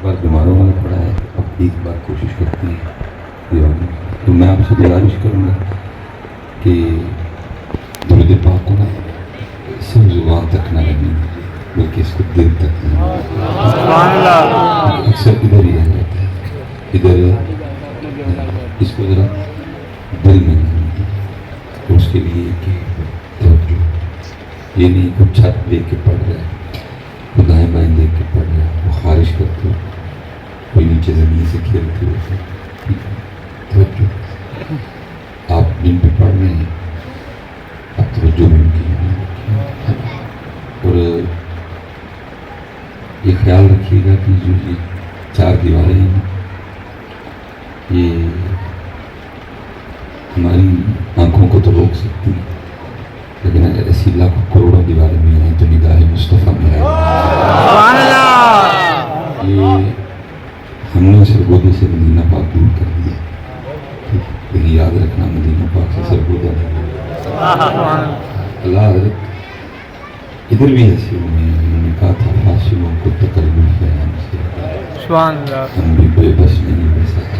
بار بیماروں والا پڑا ہے، اب ایک بار کوشش کرتے ہیں دیوالی. تو میں آپ سے گزارش کروں گا کہ درود پاک کو نا صرف زبان تک نہ لگنے دیجیے بلکہ اس کو دل تک لگنے دیجیے. اکثر ادھر ہی رہ جاتا ہے، ادھر اس کو ذرا دل میں لگنے دیجیے. تو اس کے لیے کہ توجہ یہ نہیں کوئی چھت دیکھ کے پڑھ رہا ہے، کوئی دائیں بائیں دیکھ کے پڑھ رہا ہے، وہ خارش کرتے ہو، کوئی نیچے زمین سے کھیلتے ہوتے. توجہ آپ جن پہ پڑھ رہے ہیں اب توجہ ان کی اور یہ خیال رکھیے گا کہ جو یہ چار دیواریں ہیں یہ ہماری آنکھوں کو تو روک سکتی ہیں، لیکن اگر ایسی لاکھوں کروڑوں دیواریں بھی ہیں تو نگاہ مصطفیٰ میں ہے. یہ ہم نے سرگودے سے مدینہ پاک دور کر دیا، لیکن یاد رکھنا مدینہ پاک سے سرگودہ نہیں. اللہ حضرت ادھر بھی ایسے ہوئے ہیں، انہوں نے کہا تھا فاصلوں کو تقرب ہے ہم سے، ہم بھی بے بس نہیں بے سکتے.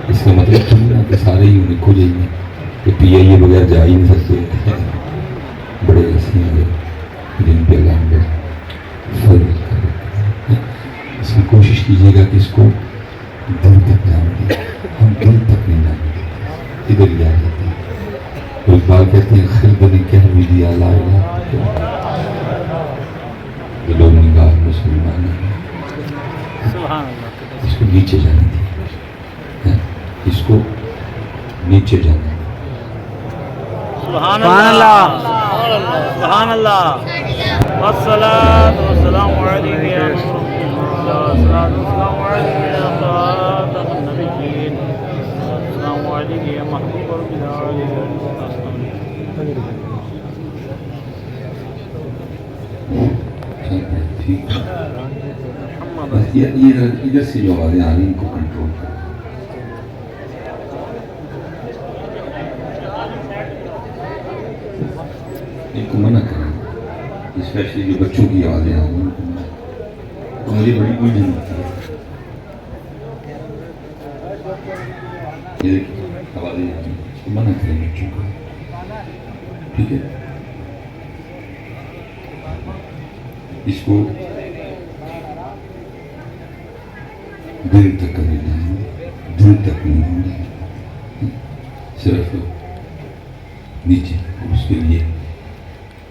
اس کا مطلب تو نہیں کہ سارے ہی انہیں کھو جائیں گے کہ پی آئی اے بغیر جا ہی نہیں سکتے. بڑے ایسے ہیں جن پہ اللہ نے فضل کر رکھا ہے. اس کی کوشش کیجیے گا کہ اس کو دل تک جان دیں. ہم دل تک نہیں جانے دیتے، ادھر ہی آ جاتے ہیں. تو اقبال کہتے ہیں خلد نے کہہ بھی دیا لا الہ الا یہ لوگ نگاہ مسلمان ہیں. اس کو نیچے جانے دیں، اس کو نیچے جانے دیں. سبحان اللہ سبحان اللہ والصلاة والسلام علیکم یا رسول اللہ، والصلاة والسلام علیکم یا خاتم النبیین، السلام علیکم یا محبوب رب العالمین. ٹھیک ہے، یہ ادھر سے جو آوازیں آ رہی ہیں ان کو کنٹرول کریں. ان کو منع کریں، اسپیشلی جو بچوں کی آوازیں آ رہی ہیں ان کو منع کریں. تو مجھے بڑی الجھن ہوتی ہے. یہ دیکھیں آوازیں آ رہی ہیں، اس کو منع کریں بچوں کو. ٹھیک ہے، اس کو دل تک نہیں جائیں گے، دل تک نہیں ہوں گے، صرف نیچے. اس کے لیے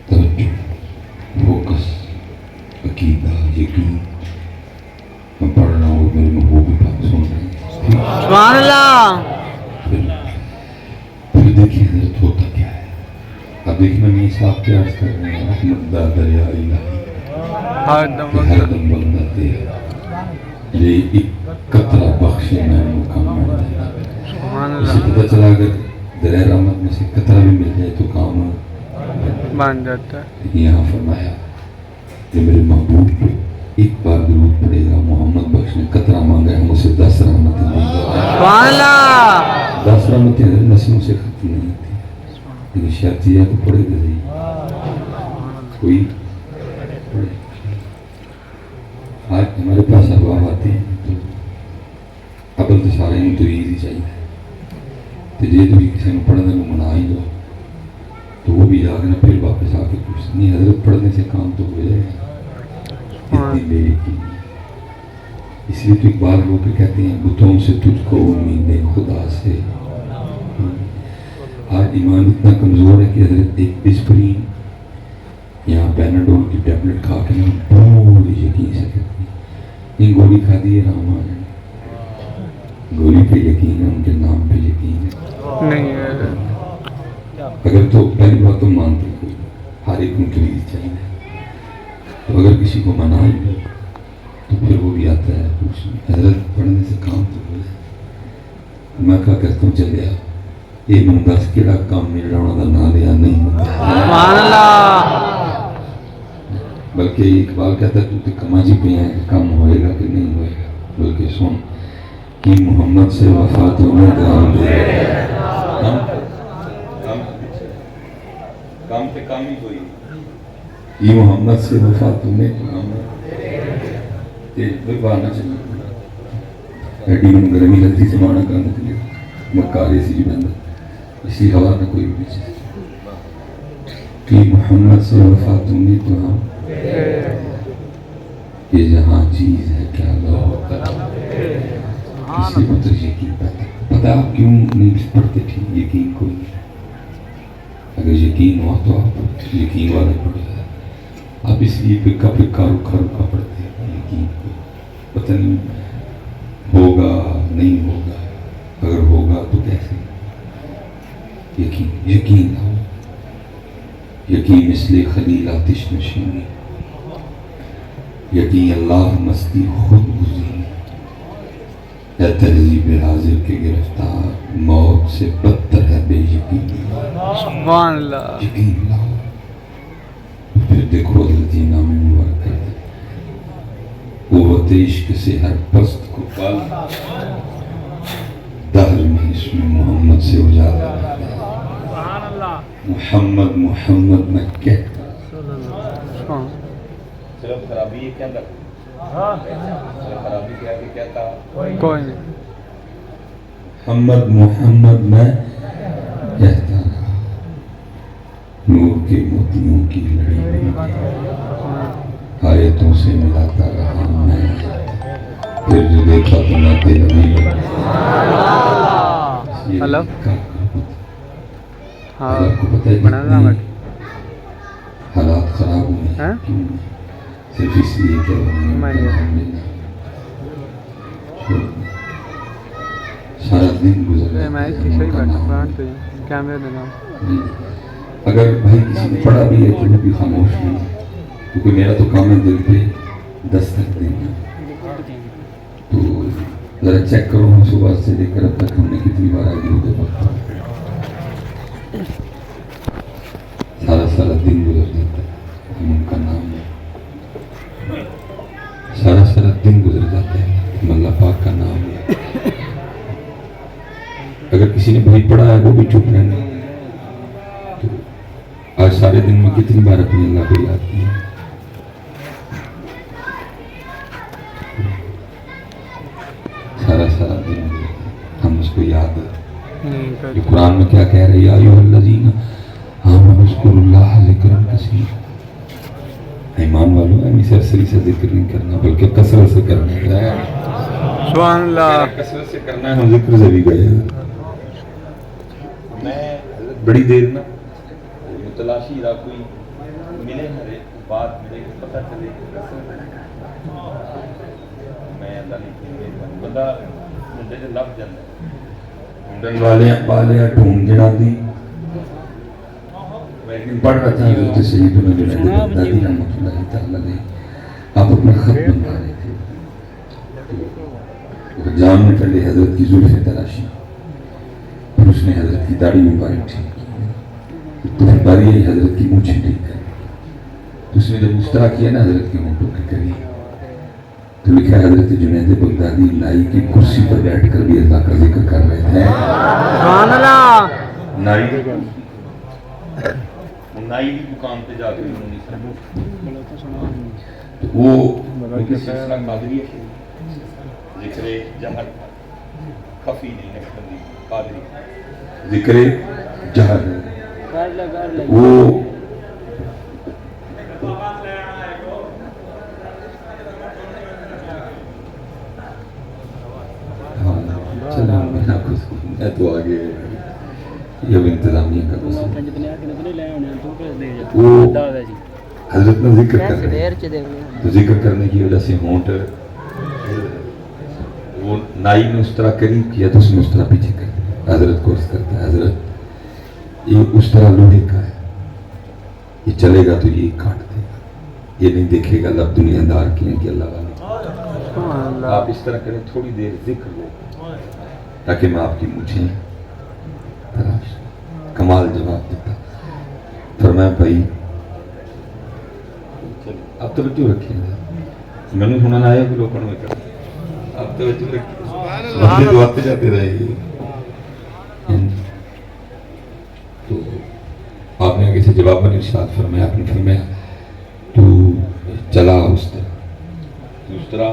توجہ، فوکس، عقیدہ، یقین. میں پڑھ رہا ہوں میرے محبوب پاک سن رہے ہیں. سبحان اللہ. پھر دیکھیں حضرت ہوتا کیا ہے. اب دیکھیں میں میاں صاحب کیا عرض کر رہے ہیں، رحمت دا دریا الہی ہر دم بندہ تیرا، یہ ایک قطرہ بخشے میں مکمل ہے. اس سے پتہ چلا اگر دریا رحمت میں سے قطرہ بھی مل جائے تو کام بن جاتا ہے. یہاں فرمایا کہ میرے محبوب پہ ایک بار درود پڑے گا. محمد بخش نے قطرہ مانگا ہے، ہم اسے 10 رحمتیں دیں گے. سبحان اللہ. 10 رحمتیں نسلوں سے ختم نہیں ہوتی، لیکن شرط یہ ہے کہ پڑھے گا صحیح. کوئی پڑھے. آج ہمارے پاس احباب آتے ہیں تو ابل تو سارے ہی تو ایزی چاہیے، تو جی تو کسی نے پڑھنے کو منا ہی دو تو وہ بھی جا کے نا پھر واپس آ کے پوچھتے نہیں حضرت پڑھنے سے کام تو ہو جائے گا. اتنی بے یقینی. اس لیے تو اقبال ہو کے کہتے ہیں بتوں سے تجھ کو امیدیں خدا سے. آج ایمان اتنا کمزور ہے کہ حضرت ایک ڈسپرین یہاں پیناڈول کی ٹیبلٹ کھا کے نا بہت یقین سے کہتے ہیں یہ گولی کھا دی ہے رحمان ہے. گولی پہ یقین ہے، ان کے نام پہ یقین ہے نہیں ہے. اگر تو پہلی بات تو مانتے کوئی ہر ایک ان کے لیے چاہیے. تو اگر کسی کو منع ہی ہو تو پھر وہ بھی آتا ہے پوچھنے حضرت پڑھنے سے کام تو ہو جائے. میں کہا کرتا ہوں چلے آپ یہ من دس کہڑا کام مل رہا ہونا نہ لیا نہیں ہوتا. بلکہ اقبال کہتا ہے تو کما جی پہ ہیں کہ کام ہوئے گا کہ نہیں ہوئے گا. بلکہ سن کہ محمد سے وفا تو میں کام دے کام پہ کام ہی کوئی یہ محمد سے وفا تو میں کام کوئی بہانا چاہیے ایڈی میں گرمی لگتی سے مانا کرنے کے لیے مکاری سی بندہ اسی ہوا نہ کوئی بھی چیز کہ محمد سے وفا تم نے تو ہم یہ جہاں چیز ہے کیا لو کسی کو تو یقین پتا آپ کیوں نہیں پڑھتے تھے یقین کوئی اگر یقین ہوا تو آپ یقین والے پڑھ جائے آپ اس لیے پکا پکا رکھا رکھا پڑھتے ہیں یقین کو پتہ نہیں ہوگا نہیں ہوگا اگر ہوگا تو کیسے یقین لاؤ یقین اس لیے خلیل آتش نشینی یقین اللہ مستی خود گزری یا تہذیب حاضر کے گرفتار موت سے بدتر ہے بے یقینی سبحان اللہ یقین لاؤ پھر دیکھو حضرت نام مبارک کر دے قوت عشق سے ہر پست کو پال دہر میں اس میں محمد سے اجالا محمد محمد میں کہتا صرف خرابی یہ کیا لگتا صرف خرابی کیا کہ کہتا کوئی نہیں محمد محمد میں کہتا رہا نور کے موتیوں کی لڑی آیتوں سے ملاتا رہا میں پھر جو دیکھا تو میں تیرا نہیں لگا ہلو ہاں آپ کو پتہ ہے بنانا کتنی حالات خراب ہوئے ہیں کیوں صرف اس لیے کہ سارا دن گزر میں اس کی صحیح بیٹھا پلانٹ پہ کیمرے دینا اگر بھائی کسی نے پڑھا بھی ہے تو وہ بھی خاموش نہیں کیونکہ میرا تو کام ہے دل پہ دستک دینا تو ذرا چیک کرو ہم صبح سے لے کر اب تک ہم نے کتنی بار آگے ہوتے وقت سارا دن گزر جاتا ہے ہم ان کا نام ہے سارا دن گزر جاتا ہے ہم اللہ پاک کا نام ہے اگر کسی نے بھائی پڑھا ہے وہ بھی چپ رہنا تو آج سارے دن میں کتنی بار اپنے اللہ کو یاد کیا سارا دن ہم اس کو یاد ہے قرآن میں کیا کہہ رہے یا ایھا الذین آمنوا اذکروا اللہ ذکرا کثیرا ایمان والوں ہمیں سرسری سے ذکر نہیں کرنا بلکہ کثرت سے کرنا ہے سبحان اللہ کثرت سے کرنا ہے ہم ذکر سے بھی گئے میں بڑی دیر نا متلاشی را کوئی ملے ہرے بات ملے پتہ چلے میں اللہ نے بندہ منڈے سے لب جاتا ہے ڈن والے ڈھونڈ جڑا دی میں پڑھ رہا تھا حضرت سیدنا جنید بغدادی رحمۃ اللہ تعالی علیہ آپ اپنا خط بنوا رہے تھے جان میں پہلے حضرت کی زلفیں تراشی پھر اس نے حضرت کی داڑھی مبارک ٹھیک کی تو پھر باری آئی حضرت کی مونچھیں ٹھیک کر تو اس نے جب اس طرح کیا نا حضرت کے ہونٹوں کے قریب تو لکھا حضرت جنید بغدادی لائی کی کرسی پر بیٹھ کر بھی اللہ کا ذکر کر رہے تھے سبحان اللہ نائی بھی مقام پہ جا کے انہوں نے تو وہ سلسلہ قادری ہے ذکر جہر خفی نہیں نقشبندی قادری ذکر جہر وہ میں تو آگے یہ انتظامیہ کا قصور وہ حضرت نے ذکر کر رہے ہیں تو ذکر کرنے کی وجہ سے ہونٹ وہ نائی نے اس طرح قریب کیا تو اس نے اس طرح پیچھے کر دیا حضرت کو عرض کرتا ہے حضرت یہ اس طرح لوہے کا ہے یہ چلے گا تو یہ کاٹ دے گا یہ نہیں دیکھے گا لب دنیا دار کی ہیں کہ اللہ والے آپ اس طرح کریں تھوڑی دیر ذکر لو تاکہ میں آپ کی مجھے تلاش کمال جواب دیتا فرمایا بھائی اب توجہ رکھیں میں نے سننا آیا کہ لوگ پڑھنے کر اب توجہ رکھیں مسجد آتے جاتے رہے تو آپ نے آگے سے جواب میں ارشاد فرمایا آپ نے فرمایا تو چلا اس طرح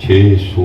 600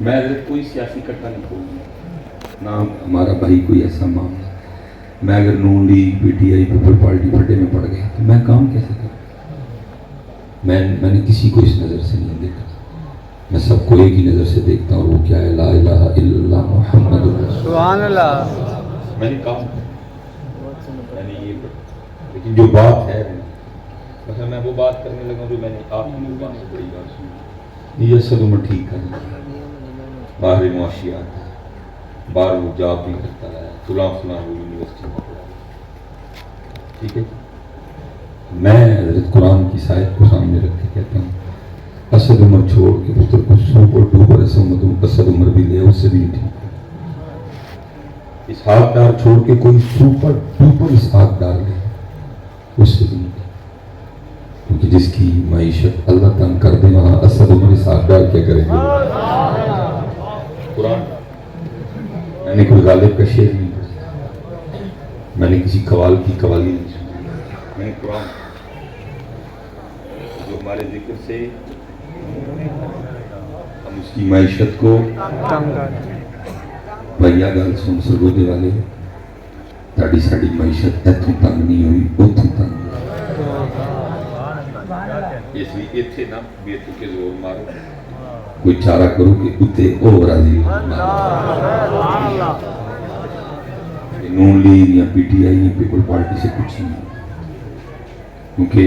میں حضرت کوئی سیاسی کٹھا نہیں کھولوں گا، نہ ہمارا بھائی کوئی ایسا معاملہ. میں اگر Noon league P T I people party پھٹے میں پڑ گیا تو میں کام کیسے کروں؟ میں نے کسی کو اس نظر سے نہیں دیکھا. میں سب کو ایک ہی نظر سے دیکھتا ہوں، وہ کیا ہے؟ لا الہ الا اللہ محمد رسول اللہ. سبحان اللہ. میں نے کہا میں نے یہ لیکن جو بات ہے مثلا میں وہ بات کرنے لگا جو میں نے آپ کی زبان سے بڑی بات سنی. یہ سب عمر ٹھیک کر باہر معاشیات باہر وہ جاب بھی کرتا رہا، فلاں فلاں وہ یونیورسٹی میں پڑھا. ٹھیک ہے، میں حضرت قرآن کی سائد کو سامنے رکھ کے کہتا ہوں اسد عمر چھوڑ کے پتر کو سوپر ڈوبر اسد عمر بھی لے، اس سے بھی نہیں ٹھیک. اسحاق ڈار چھوڑ کے کوئی سوپر ڈوپر اسحاق ڈار لے، اس سے بھی نہیں ٹھیک. کیونکہ جس کی معیشت اللہ تنگ کر دے وہاں اسد عمر اسحاق ڈار کیا کریں گے؟ قرآن میں نے کوئی غالب کا شعر نہیں پڑھا، میں نے کسی قوال کی قوالی نہیں سنی. میں نے قرآن جو ہمارے ذکر سے ہم اس کی معیشت کو بھیا گل سن سکو دے والے تاڑی ساڑی معیشت اتوں تنگ نہیں ہوئی، اتوں تنگ اس لیے اتنے نہ بے کے زور مارو، کوئی چارہ کرو کہ اتنے او راضی ہو. نون لیگ یا پی ٹی آئی یا پیپل پارٹی سے کچھ نہیں، کیونکہ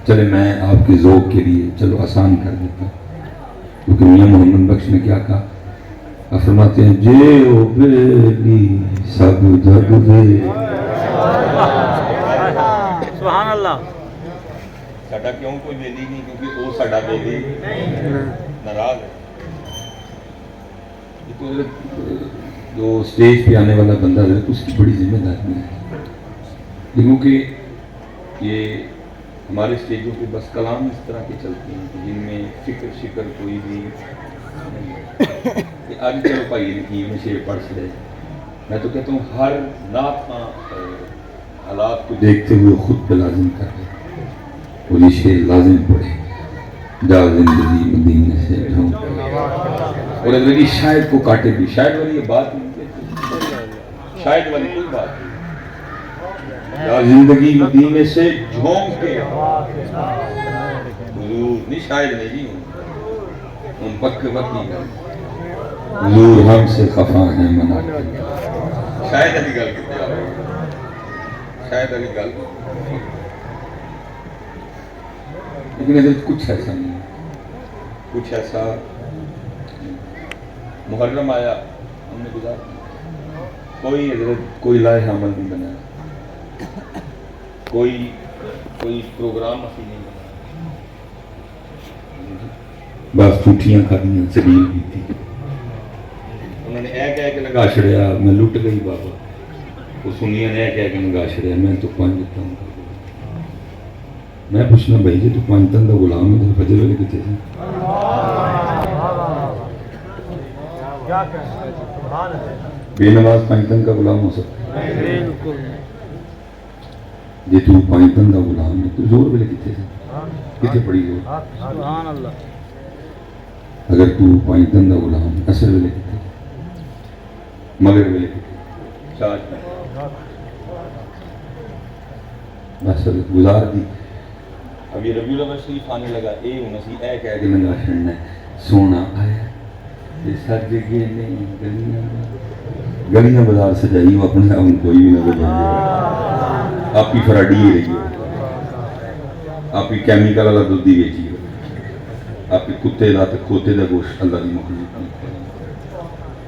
چلے میں آپ کے ذوق کے لیے چلو آسان کر دیتا ہوں. کیونکہ میاں محمد بخش نے کیا کہا؟ آپ فرماتے ہیں جے او بیلی سب جگ دے. سبحان اللہ. ساڈا کیوں کوئی بیلی نہیں؟ کیونکہ وہ ساڈا بیلی ناراض ہے. جو اسٹیج پہ آنے والا بندہ ہے اس کی بڑی ذمہ داری ہے، کیونکہ یہ ہمارے اسٹیجوں پہ بس کلام اس طرح کے چلتے ہیں جن میں فکر شکر کوئی بھی نہیں. آج چلو بھائی لکھی میں شعر پڑھ چڑے. میں تو کہتا ہوں ہر نعت حالات کو دیکھتے ہوئے خود پہ لازم کر دے اور یہ شعر لازم پڑھے. جا زندگی مدینے سے جھونک اور اگر یہ شاید کو کاٹے بھی، شاید والی یہ بات نہیں کہتے، شاید والی کوئی بات نہیں. یا زندگی مدینے سے جھونک کے حضور نہیں، شاید نہیں جی ان پکے وقتی حضور ہم سے خفا ہیں منا. شاید علی گل کتے آ رہے، شاید علی گل. لیکن حضرت کچھ ایسا نہیں ہے، کچھ ایسا محرم آیا ہم نے گزار کوئی حضرت کوئی لائحہ عمل نہیں بنایا، کوئی پروگرام اسی نہیں بنا، بس ٹوٹیاں کھادیاں سبیل بھی تھی. انہوں نے اے کہہ کے لگا چھڑیا میں لٹ گئی بابا، وہ سنیا نے اے کہہ کے لگا چھڑیا میں تو 5 دیتا ہوں. میں پوچھنا بھائی جی تو 5 تن کا غلام ہے تو فجر والے کتنے تھے؟ بے نماز 5 تن کا غلام ہو سکتا ہے؟ جی تو 5 تن کا غلام ہے تو زور والے کتنے تھے؟ کتنے پڑی زور؟ سبحان اللہ. اگر تو 5 تن کا غلام ہے اثر والے کتنے؟ مغرب والے کتنے؟ 4 بس گزار دی. اب یہ ربیع الاول شریف آنے لگا، اے ہوں اسی اے کہہ کے لگا چھڑنا ہے سونا آیا سر جگہ نہیں گلیاں بازار سجائی وہ اپنے آپ کوئی بھی نہ بجائے. آپ کی فراڈی ہی رہی ہے، آپ کی کیمیکل والا دودھ ہی بیچی ہے، آپ کی کتے کا کھوتے کا گوشت اللہ کی مخلوق نہیں،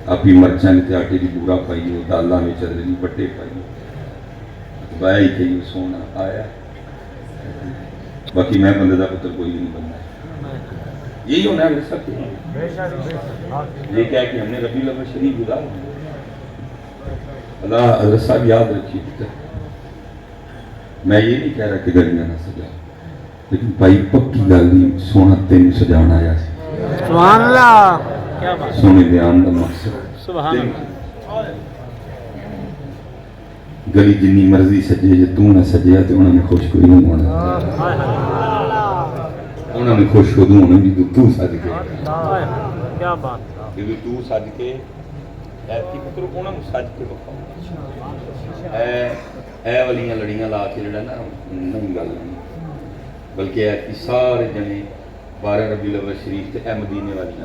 آپ کی مرچاں نے آٹے کی بورا پائی ہو، دالاں میں چل رہی بٹے پائی ہو، بایا ہی کہی سونا آیا. باقی میں بندے کا پتر کوئی بھی نہیں بننا ہے. یہی ہونا ہے سب. یہ کیا کہ ہم نے ربیع الاول شریف گزار اللہ حضرت صاحب یاد رکھیے پتر. میں یہ نہیں کہہ رہا کہ گلیاں نہ سجا، لیکن بھائی پکی گل نہیں سونا تین سجان آیا سبحان اللہ. سونے بیان کا مقصد سبحان اللہ. گلی جنی مرضی سجے جے تو نہ سجیا تو انہوں نے خوش کوئی نہیں ہونا، انہوں نے خوش ہو دوں انہوں نے تو سج گئے. کیا بات ਜਦੋਂ ਤੂੰ ਸੱਜ ਕੇ ਐਤਕੀ ਪੁੱਤਰ ਉਹਨਾਂ ਨੂੰ ਸੱਜ ਕੇ ਵਿਖਾਓ ਇਹ ਵਾਲੀਆਂ ਲੜੀਆਂ ਲਾ ਕੇ ਜਿਹੜਾ ਨਾ ਨਹੀਂ ਗੱਲ ਨਹੀਂ ਬਲਕਿ ਐਤਕੀ ਸਾਰੇ ਜਣੇ 12 ਰਬੀਉਲ ਅਵਲ ਸ਼ਰੀਫ ਤੇ ਇਹ ਮਦੀਨੇ ਵਾਲੀਆਂ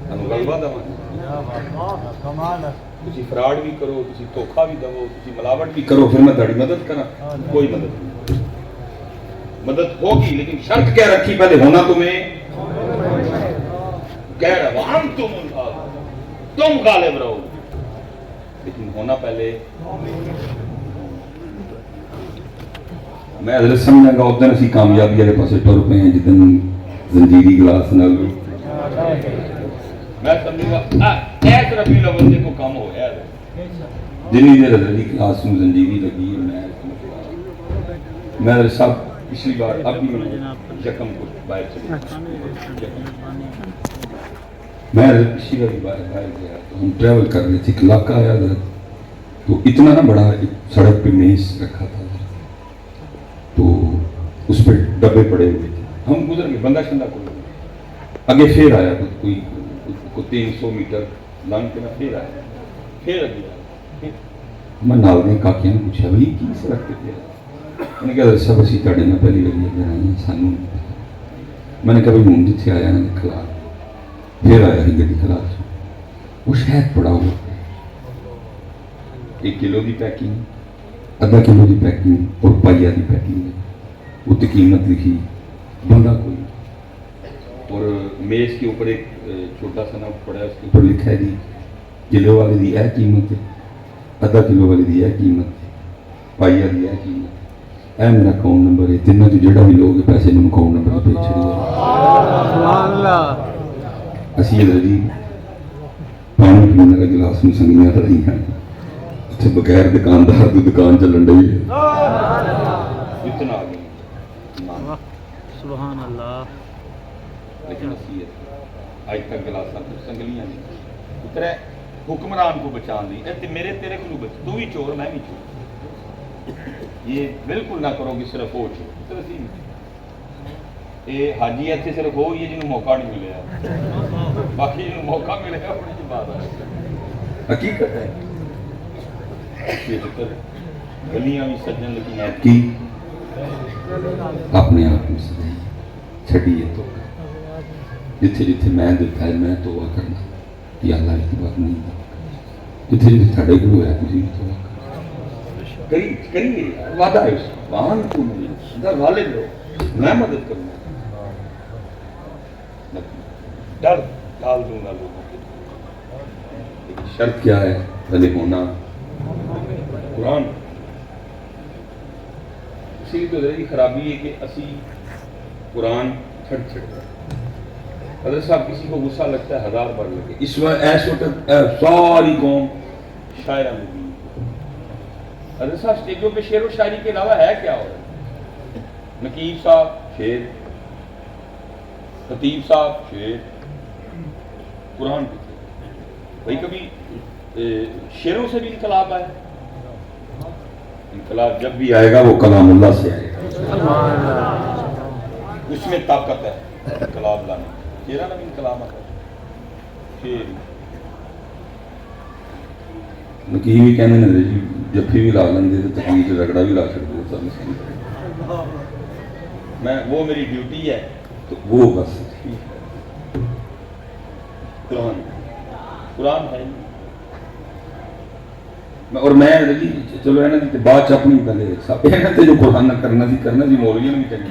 ਤੁਹਾਨੂੰ ਗਲਬਾ ਦਵਾਂ تسی فراڈ بھی کرو، تسی دھوکھا بھی دو، تسی ملاوٹ بھی کرو، پھر میں تہاڈی مدد کراں؟ کوئی مدد نہیں، مدد ہوگی لیکن شرط کیا رکھی؟ پہلے ہونا تمہیں کہہ رہا وہاں تم غالب رہو، لیکن ہونا پہلے میں حضرت سمجھا گا ادھر اسی کامیابی والے پاسے ٹر پے ہیں جدن زنجیری گلاس نال میں سمجھوں گا ایس ربی الاول سے کو کام ہو گیا جنی دیر حضرت کلاس میں زنجیری لگی ہے میں حضرت صاحب پچھلی بار اب بھی یکم کو باہر چلے میں حضرت پچھلی بار باہر گیا تو ہم ٹریول کر رہے تھے، ایک علاقہ آیا حضرت تو اتنا نا بڑا سڑک پہ میز رکھا تھا تو اس پہ ڈبے پڑے ہوئے تھے، ہم گزر گئے، بندہ شندہ کوئی آگے پھر آیا تو کوئی 300 میٹر لنگ کے نا پھر آیا، پھر اگے آیا، میں نال نے کاکیاں نے پوچھا بھائی کی سڑک پہ پہ میں نے کہا سب اسی تاڑے میں پہلی لگی اگر آئی ہیں سانوں میں نے کہا بھائی ہوں جتھے آیا نا کھلا پھر آیا ہی گڈی کھلا وہ شہد پڑا ہوا 1 کلو کی پیکنگ، آدھا کلو کی پیکنگ اور پائیا کی پیکنگ ہے، وہ تو قیمت لکھی بندہ کوئی، اور میز کے اوپر ایک چھوٹا سا نا پڑا ہے، اس کے اوپر لکھا ہے جی کلو والے دی یہ قیمت ہے، آدھا کلو والے دی یہ قیمت ہے، پائیا دی یہ قیمت ہے، اے میرا اکاؤنٹ نمبر ہے، تینوں جو جڑا بھی لوگ پیسے میں اکاؤنٹ نمبر پہ چھڑی ہے اسی جی پانی پینے کا گلاس میں سنگیاں رہی ہیں بغیر دکاندار کی دکان چلن ڈی ہے اتنا سبحان اللہ، لیکن نصیحت آج تک گلاساں تو سنگلیاں نہیں اترے حکمران کو بچان دی اے میرے تیرے کو بچ تو بھی چور میں بھی چور، یہ بالکل نہ کرو کہ صرف ہو چور یہ حاجی ایتھے صرف ہو یہ جنہوں موقع نہیں ملیا، باقی جنہوں موقع ملیا بڑی جی بات ہے حقیقت ہے گلیاں بھی سجن لیکن کی اپنے آپ میں سجائی چھڑیے تو جتھے جتھے میں دیتا ہے میں توبہ کرنا یا اللہ کی بات نہیں جتھے جتھے تھڑے کو ہوا کسی بھی توبہ کرنا کریے وعدہ ہے اس وہاں تو مجھے اندر والد لو میں مدد کروں گا ڈر ڈال دوں گا لوگوں کے، لیکن شرط کیا ہے؟ پہلے ہونا قرآن۔ اسی تو ذریعی خرابی ہے کہ اسی قرآن چھڑ چھڑ گئے، حضرت صاحب کسی کو غصہ لگتا ہے 1000 بار لگے، اس وقت ایسے وقت ساری قوم شاعرہ میں بھی حضرت صاحب اسٹیجوں پہ شعر و شاعری کے علاوہ ہے کیا ہو رہا ہے؟ نقیب صاحب شعر، خطیب صاحب شعر، قرآن بھی بھائی کبھی شعروں سے بھی انقلاب آئے؟ انقلاب جب بھی آئے گا وہ کلام اللہ سے آئے گا، اس میں طاقت ہے انقلاب لانے، شعرہ نہ بھی انقلاب آتا ہے شعر نقیب بھی کہنے لگے جی جفی بھی لا لیں گے تو تقریر رگڑا بھی لا سکتے سب میں وہ میری ڈیوٹی ہے تو وہ بس قرآن قرآن ہے اور میں چلو ہے نا جی بات اپنی پہلے سب جو قرآن نہ کرنا جی مولویوں نے بھی کرنی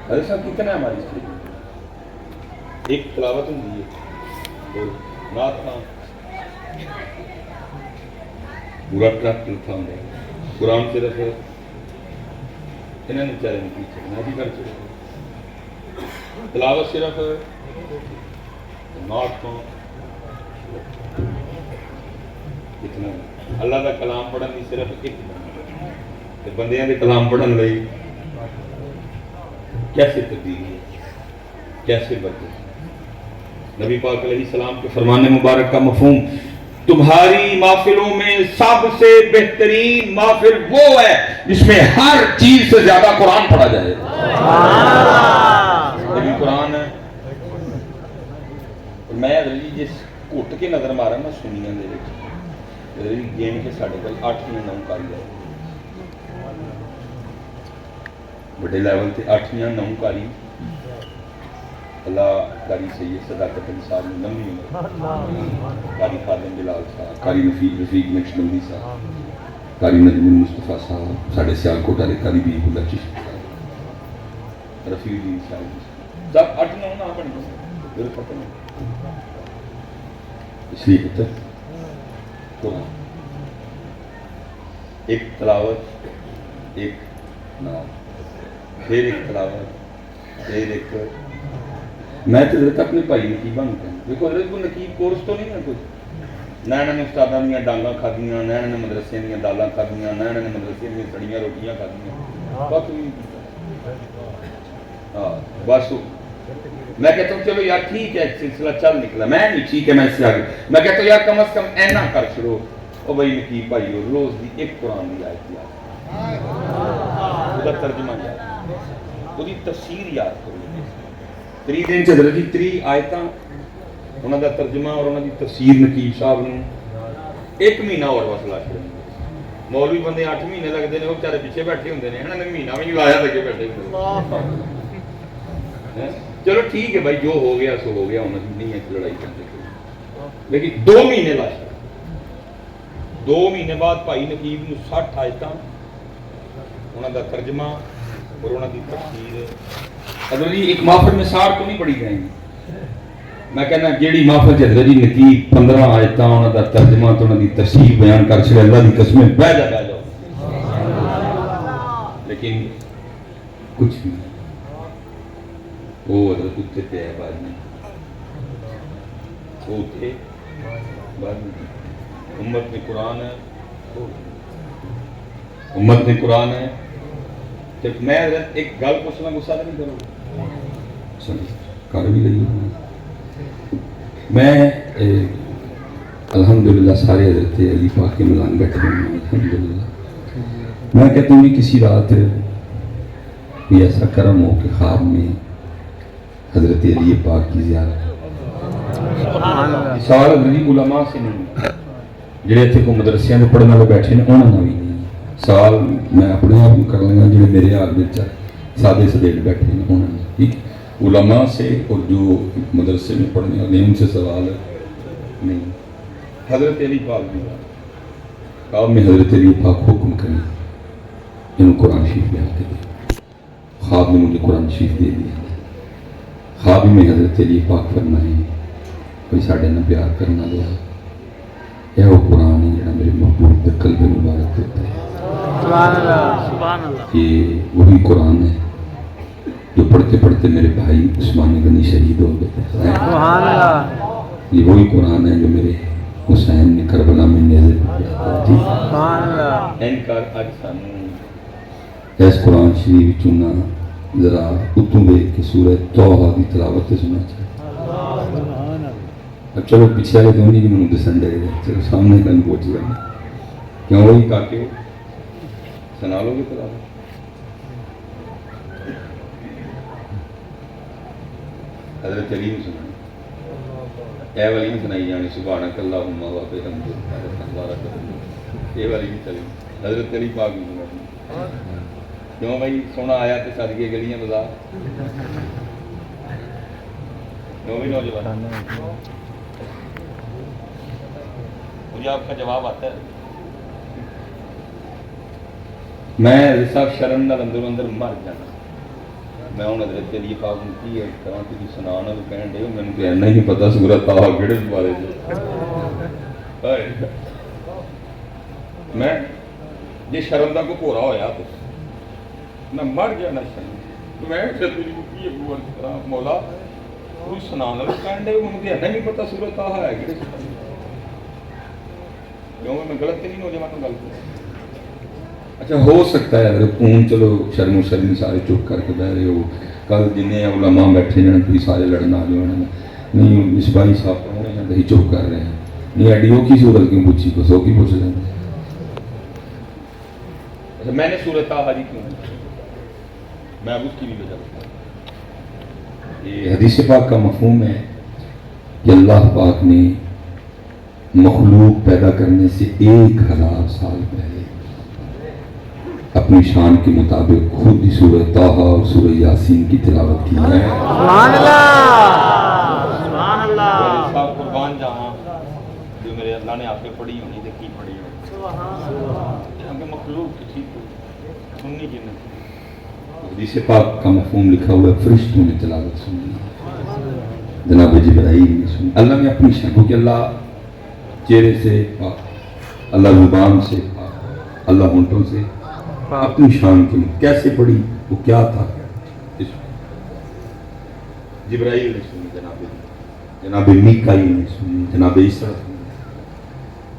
حضرت صاحب کتنا ہے ہماری اسٹیج ایک تلاوت ہوں گی اور نعت خان پورا ٹرک تھا قرآن صرف انہوں نے چارے نہیں پیچھے میں بھی کر چکا تلاوت صرف نعت خان اتنا اللہ کا کلام پڑھن نہیں صرف ایک بندیاں کے کلام پڑھن لئی کیسے تبدیلی ہے کیسے بدل نبی پاک علیہ السلام کے فرمان مبارک کا مفہوم تمہاری محفلوں میں سب سے بہترین محفل وہ ہے جس میں ہر چیز سے زیادہ قرآن پڑھا جائے نبی قرآن ہے اور میں جس گھٹ کے نظر مارا نا سنیاں دے گیم کے ساڑھے کل 8 یا 9 کاری ہے بڑے لیول تے 8 یا 9 کاری اللہ قاری سید صداقت علی صاحب نے لمبی عمر، قاری خادم بلال صاحب، قاری رفیق نقشبندی صاحب، قاری نجم المصطفیٰ صاحب، ساڑھے سیالکوٹ والے قاری بیب اللہ چشتی صاحب، رفیع الدین صاحب، سب 8-9 نام بن گئے میرے پتہ نہیں. اس لیے پتہ قرآن ایک تلاوت، ایک نام، پھر ایک تلاوت، پھر ایک. میں تو حضرت اپنے بھائی نقیبہ نہیں کہنا. دیکھو حضرت کوئی نقیب کورس تو نہیں ہے کچھ. نہ انہوں نے استاداں دیا ڈانگاں کھادیاں، نہ انہوں نے مدرسے دیا دالاں کھادیاں، نہ انہوں نے مدرسے دیا سڑیاں روٹیاں کھادیاں. ہاں بس میں کہتا ہوں چلو یار ٹھیک ہے ایک سلسلہ چل نکلا، میں نہیں ٹھیک ہے میں اس سے آگے میں کہتا ہوں یار کم از کم اینا کر چھڑو او بھائی نقیب بھائی روز دی ایک قرآن دی آیت یاد، وہ ترجمہ یاد، وہ تفسیر یاد کرو. 3 دن حضرت دی 3 آیتاں انہوں دا ترجمہ اور انہوں دی تفسیر نقیب صاحب نے 1 مہینہ اور وصلہ کریں. مولوی بندے 8 مہینے لگتے ہیں، وہ بیچارے پیچھے بیٹھے ہوتے ہیں، انہوں نے مہینہ بھی نہیں لایا لگے بیٹھے ہوتے. چلو ٹھیک ہے بھائی جو ہو گیا سو ہو گیا، انہوں نے نہیں ہے لڑائی کرنے کے، لیکن 2 مہینے لاشا 2 مہینے بعد بھائی نقیب نے 60 آیتاں انہوں دا ترجمہ اور انہوں دی تفسیر. حضرت جی ایک محفل میں سار تو نہیں پڑھی جائیں گی. میں کہنا جیڑی محفل حضرت جی نقیب 15 آیتاں انہوں دا ترجمہ تو انہوں دی تفسیر بیان کر چھڑے، اللہ دی قسمیں بہ جاؤ لیکن کچھ بھی وہ حضرت اتنے پہ ہے بعد میں، وہ اتنے بعد میں. امت میں قرآن ہے، امت میں قرآن ہے. میں حضرت ایک گل پوچھنا غصہ نہیں کروں چلو کر بھی رہی ہوں. میں الحمدللہ سارے حضرت علی پاک کے ملان بیٹھے ہوں الحمدللہ. میں کہتا ہوں کسی رات کوئی ایسا کرم ہو کہ خواب میں حضرت علی پاک کی زیارت. سوال حضرت علماء سے نہیں جڑے اتنے کو مدرسیاں میں پڑھنے والے بیٹھے ہیں انہوں نے بھی نہیں. سوال میں اپنے آپ کر لوں جڑے میرے حال میں سادے سدیڑ بیٹھے ہیں انہوں نے. ٹھیک علماء سے اور جو مدرسے میں پڑھنے والے ان سے سوال نہیں. حضرت علی پاک بھی خواب میں حضرت علی پاک حکم کریں انہوں قرآن شریف بیان کے دے. خواب میں مجھے قرآن شریف دے دیا. خواب میں حضرت علی پاک فرمائے کوئی ساڑھے نہ پیار کرنا لیا یہ وہ قرآن ہے جہاں میرے محبوب دے قلب مبارک ہوتا ہے. سبحان اللہ سبحان اللہ. یہ وہی قرآن ہے جو پڑھتے پڑھتے میرے بھائی عثمان غنی شہید ہو گئے تھے. سبحان اللہ. یہ وہی قرآن ہے جو میرے حسین نے کربلا میں نیزے پڑھا. سبحان اللہ. انکار اج سانو اس قرآن شریف چنا ذرا اتوں دیکھ کے سورہ توحہ کی تلاوت سنا چاہیے. اب چلو پیچھے والے دونوں جی میں دسن ڈے چلو سامنے کن پہنچ گئے کیوں وہی کاکے سنا لو گے تلاوت. حضرت علی نے سنا اے والی نے سنائی جانی سبحانک اللہم و بحمدک. یہ والی بھی چلی حضرت علی پاک بھی سنا. کیوں بھائی سونا آیا تو سج کے گلیاں بازار کیوں بھی نوجوان. مجھے آپ کا جواب آتا ہے. میں صاحب شرم نال اندر اندر مر جانا. میں ہوں حضرت علی پاک نے کی طرح کی سنانا تو کہن ڈے میں کہنا ہی نہیں پتا سورت طه کہڑے بارے میں جی شرم کا کوئی پورا ہویا تو میں مر جانا شرم. میں مولا کوئی سنانا تو کہن ڈے میں کہنا نہیں پتا سورت طه ہے کہڑے کیوں میں غلط نہیں نوجوان گل کر. اچھا ہو سکتا ہے اگر خون چلو شرم و شرمی سارے چپ کر کے بہ رہے ہو کل جن علماء بیٹھے جانے کوئی سارے لڑنا آ جانا نہیں اس بھائی صاحب پڑھنے جاتے ہی چپ کر رہے ہیں نہیں ایڈی وہ کی صورت کیوں پوچھی کو سو کی پوچھ رہے ہیں. اچھا میں نے صورت طه جی کیوں میں اب اس کی بھی وجہ بتاؤں. یہ حدیث پاک کا مفہوم ہے کہ اللہ پاک نے مخلوق پیدا کرنے سے 1000 سال پہلے اپنی شان کے مطابق خود ہی سورہ طٰہٰ اور سورہ یاسین کی تلاوت کی ہے. سبحان اللہ سبحان اللہ. صاحب قربان جہاں جو میرے اللہ نے آپ نے پڑھی ہونی تو کی پڑھی ہونی ہم کے مخلوق کی چیز سننی کی نہیں. حدیث پاک کا مفہوم لکھا ہوا ہے فرشتوں نے تلاوت سنی. جناب جبرائیل نے سنی. اللہ نے اپنی شان کہ اللہ چہرے سے پاک، اللہ زبان سے پاک، اللہ ہونٹوں سے اپنی شان کی کیسے پڑھی، وہ کیا تھا. جبرائیل نے سنی، جناب میکائیل نے سنی، جناب عیسیٰ نے سنی.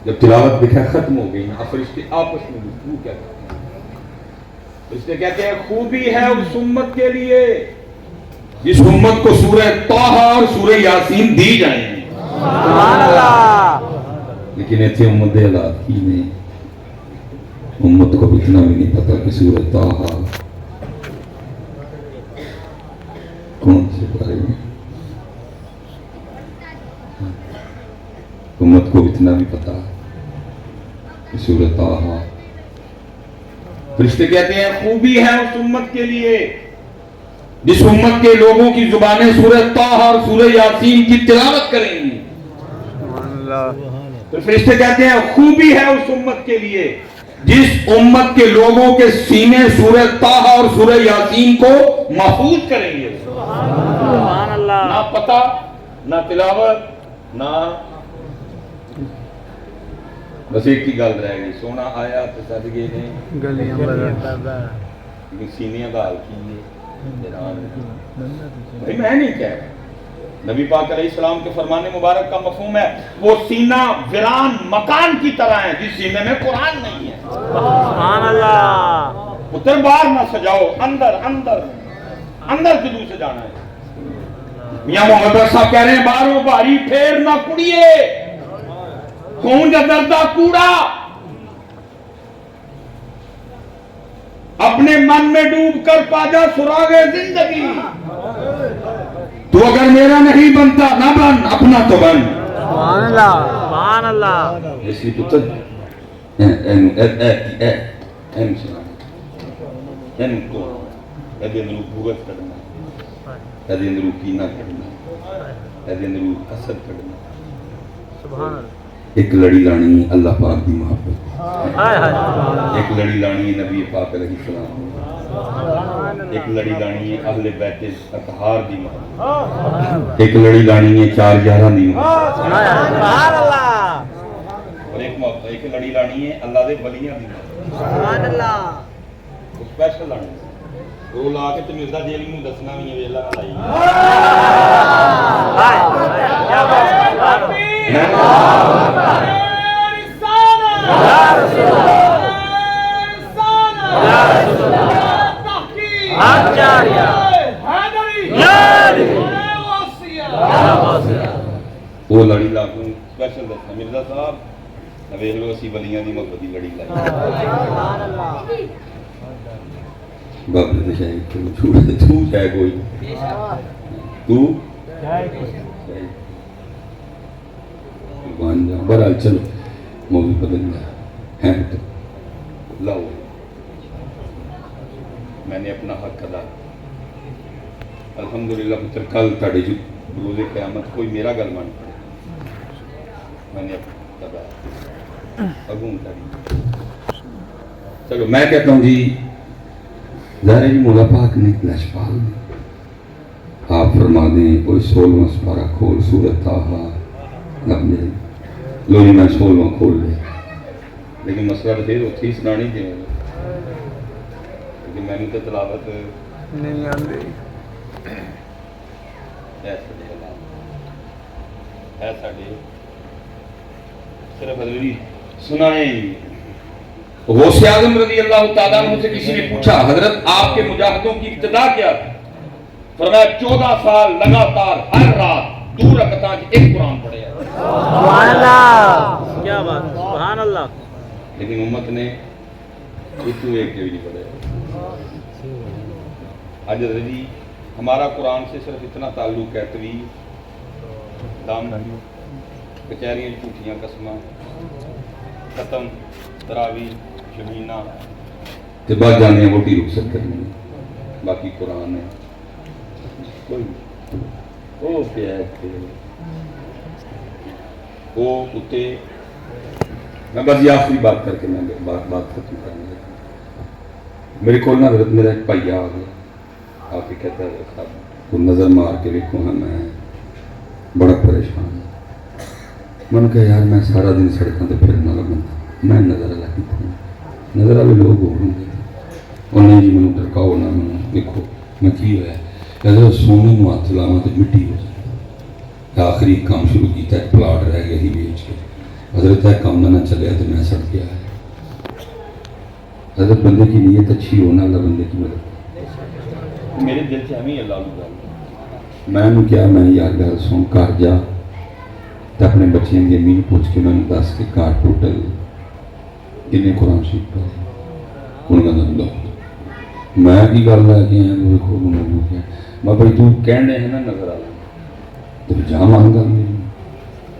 جب تلاوت دیکھا ختم ہو گئی نا، فرشتے آپس میں گفتگو کیا کرتے ہیں. اس نے کہتے ہیں خوبی ہے اس امت کے لیے جس امت کو سورہ طٰہٰ اور سورہ یاسین دی جائیں گی. سبحان اللہ. لیکن ایتھے امت حالات کی نے امت کو اتنا بھی نہیں پتا کہ سورہ طٰہٰ کون سے بارے میں. امت کو اتنا بھی پتا کہ سورہ طٰہٰ. فرشتے کہتے ہیں خوبی ہے اس امت کے لیے جس امت کے لوگوں کی زبانیں سورہ طٰہٰ اور سورہ یاسین کی تلاوت کریں گی. سبحان اللہ. تو فرشتے کہتے ہیں خوبی ہے اس امت کے لیے جس امت کے لوگوں کے سینے سورہ طٰہٰ اور سورہ یاسین کو محفوظ کریں گے. سبحان اللہ. نہ پتہ نہ تلاوت نہ بس ایک ہی گل رہ گئی، سونا آیا تو صدقے نے گلیاں بدل. لیکن سینیاں کا حال کی بھائی میں نہیں کہہ رہا. نبی پاک علیہ السلام کے فرمان مبارک کا مفہوم ہے وہ سینہ ویران مکان کی طرح ہے جس سینے میں قرآن نہیں ہے. سبحان اللہ. اتر باہر نہ سجاؤ، اندر اندر اندر جدو سے جانا ہے. میاں محمد صاحب کہہ رہے ہیں باہروں بھاری پھیر نہ کڑیے کون جا دردہ کوڑا اپنے من میں ڈوب کر پاجا سراغ زندگی. تو اگر میرا نہیں بنتا نہ بن، اپنا تو بن. سبحان اللہ سبحان اللہ. اس لیے پتر ایدے اندرو بغض کرنا، ایدے اندرو کینہ کرنا، ایدے اندرو حسد کرنا. سبحان اللہ. ایک لڑی لانی اللہ پاک دی محبت، ہائے ہائے. ایک لڑی لانی نبی پاک علیہ السلام، ایک لڑی لانی ہے اہل بیت اطہار دی محبت، ایک لڑی لانی ہے چار یاراں دی محبت، سبحان اللہ. اور ایک لڑی لانی ہے اللہ دے ولیاں دی محبت. سبحان اللہ. اسپیشل لانی وہ لا کے تے مرزا جیل نوں دسنا وی ہے ویلا لائی. ہائے کیا بات ہے. وہ لڑی لا کے اسپیشل دسنا مرزا صاحب ویکھ لو اسی ولیاں دی محبت دی لڑی لائی. بابے تے شاید تو چاہے کوئی تو قربان جاؤں. بہرحال چلو موضوع بدل گیا ہے تو لاؤ میں نے اپنا حق ادا الحمدللہ. پتر کل تاڑے جو روز قیامت کوئی میرا گل مان پڑے میں نے اپنا ادا اگوں تاڑی. چلو میں کہتا ہوں جی ظاہر جی مولا پاک نے لشپال نے آپ فرما دیں کوئی 16واں سپارہ کھول سورۃ طٰہٰ لگ جائے. لو جی میں 16واں کھول لے لیکن مسئلہ تو پھر اتھی سنانی دے لیکن میں نے تو تلاوت نہیں آندی. ایسا ڈے صرف حضرت سنائیں. غوث اعظم رضی اللہ تعالیٰ عنہ سے کسی نے پوچھا حضرت آپ کے مجاہدوں کی ابتدا کیا تھی؟ فرمایا 14 سال لگاتار ہر رات 2 رکعتاں ایک قرآن پڑھے. سبحان اللہ. کیا بات. سبحان اللہ. لیکن امت نے اتو ایک کے بھی نہیں پڑھے. آج حضرت جی ہمارا قرآن سے صرف اتنا تعلق ہے طویل دام کچہریاں جھوٹیاں قسماں ختم تراویح شمینہ تو بعد جانے ہیں ووٹی رخصت کرنی باقی قرآن ہے کوئی وہ پیا وہ اتنے میں بس یہ آخری بات کر کے میں بات ختم کرنے لگا میرے کو نہ حضرت میرا ایک بھائی آ گیا آ کے کہتا ہے حضرت صاحب وہ نظر مار کے دیکھو نا میں بڑا پریشان ہوں میں نے کہا یار میں سارا دن سڑکوں سے پھرنے والا بندہ میں نظر والا کتنا نظر والے لوگ ہو ہوں گے اور نہیں جی مجھے ڈرکاؤ نہ میں دیکھو میں کی ہوا ہے کہ سونے میں ہاتھ لاواں تو مٹی ہو جائے آخری کام شروع کیا ایک پلاٹ رہ گیا ہی بیچ کے حضرت ہے کام نہ چلے تو میں سڑ گیا ہے حضرت بندے کی نیت اچھی ہونا اللہ بندے کی مدد میرے دل سے ہمیں اللہ میں نے کیا میں یار گل سن گھر جا تو اپنے بچے کی امی پوچھ کے میں نے دس کے گھر ٹوٹل کنے قرآن شریف پڑھے انہوں نے میں کی گل لے کے آیا دیکھو میں بھائی تو کہنے ہیں نا نظر آ تو جا مان گل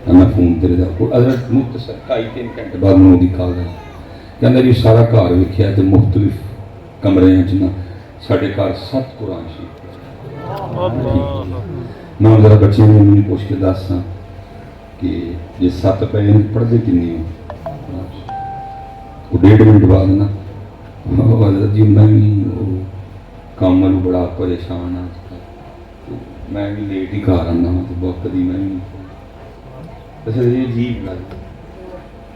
میں فون تیرے حضرت مختصر 2.5-3 گھنٹے بعد میں وہی کال ہے کہنا جی سارا گھر ویکھیا تو مختلف کمرے نا سارے گھر 7 قرآن شریف میں ذرا بچے نے مجھے پوچھ کے دس سا کہ جی 7 پہ پڑھتے کنی ہو 1.5 منٹ بعد نا حضرت جی میں بھی کام والوں بڑا پریشان ہاں میں بھی لیٹ ہی گھر آنا ہوں تو بہت کدی میں بھی عجیب گل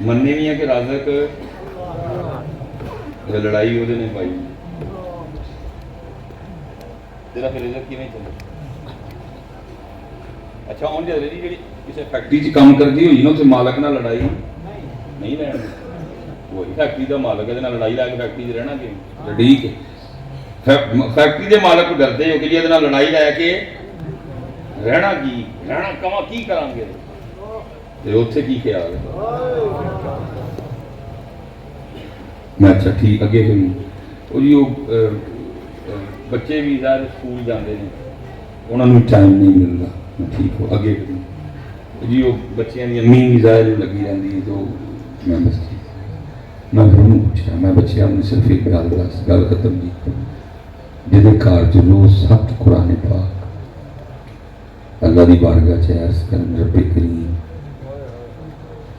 مننے بھی ہے کہ رازق لڑائی وہ پائی تیرا پھر رزق کیویں چلے اچھا ہوں جی جی کسی فیکٹری کام کرتی ہوئی نا اتنے مالک نہ لڑائی نہیں رہنا وہی فیکٹری کا مالک ہے لڑائی لا کے فیکٹری رہنا کہ ٹھیک ہے فیکٹری کے مالک کو ڈرتے ہو کہ یہ لڑائی لے کے رہنا کی رہنا کما کی کریں گے اتنے کی خیال ہے میں اچھا ٹھیک اگے وہ جی وہ بچے بھی ظاہر اسکول جاتے ہیں انہوں نے ٹائم نہیں ملتا میں ٹھیک ہو اگے جی وہ بچیاں کی امی بھی ظاہر لگی رہتی ہے تو میں بس میں پھر پوچھا میں بچے نے صرف ایک گل دس گل ختم کی جہد گھر چ روز 7 قرآن پاک اللہ کی بارگاہ چ عرض کرن رب کریم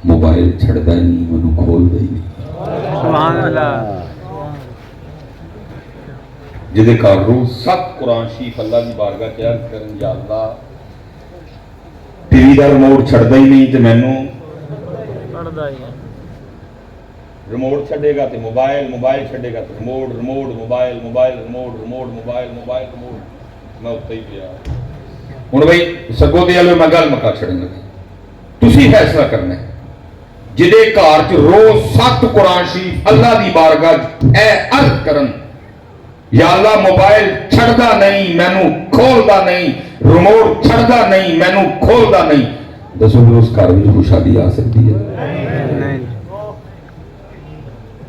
موبائل چھڑتا ہی نہیں مینوں کھولتا ہی نہیں سبحان اللہ جہدے گھر روز 7 قرآن شریف اللہ کی بارگاہ چ عرض کرن یا اللہ ٹی وی کا ریموٹ چھڑتا ہی نہیں تو مینوں پڑھدا ہی ہے ریموٹ چھڑے گا تو موبائل موبائل چھڑے گا تو remote remote mobile mobile remote remote mobile mobile remote میں اتنے ہی پیا ہوں بھائی سگوں دے والے میں گل مکا چھڑن لگا تسی فیصلہ کرنا ہے جہدے گھر چ روز 7 قرآن شریف اللہ دی بارگاہ اے عرض کرن یا اللہ موبائل چھڑدا نہیں مینوں کھولدا نہیں ریموٹ چھڑدا نہیں مینوں کھولدا نہیں دسو پھر اس گھر میں خوشحالی آ سکتی ہے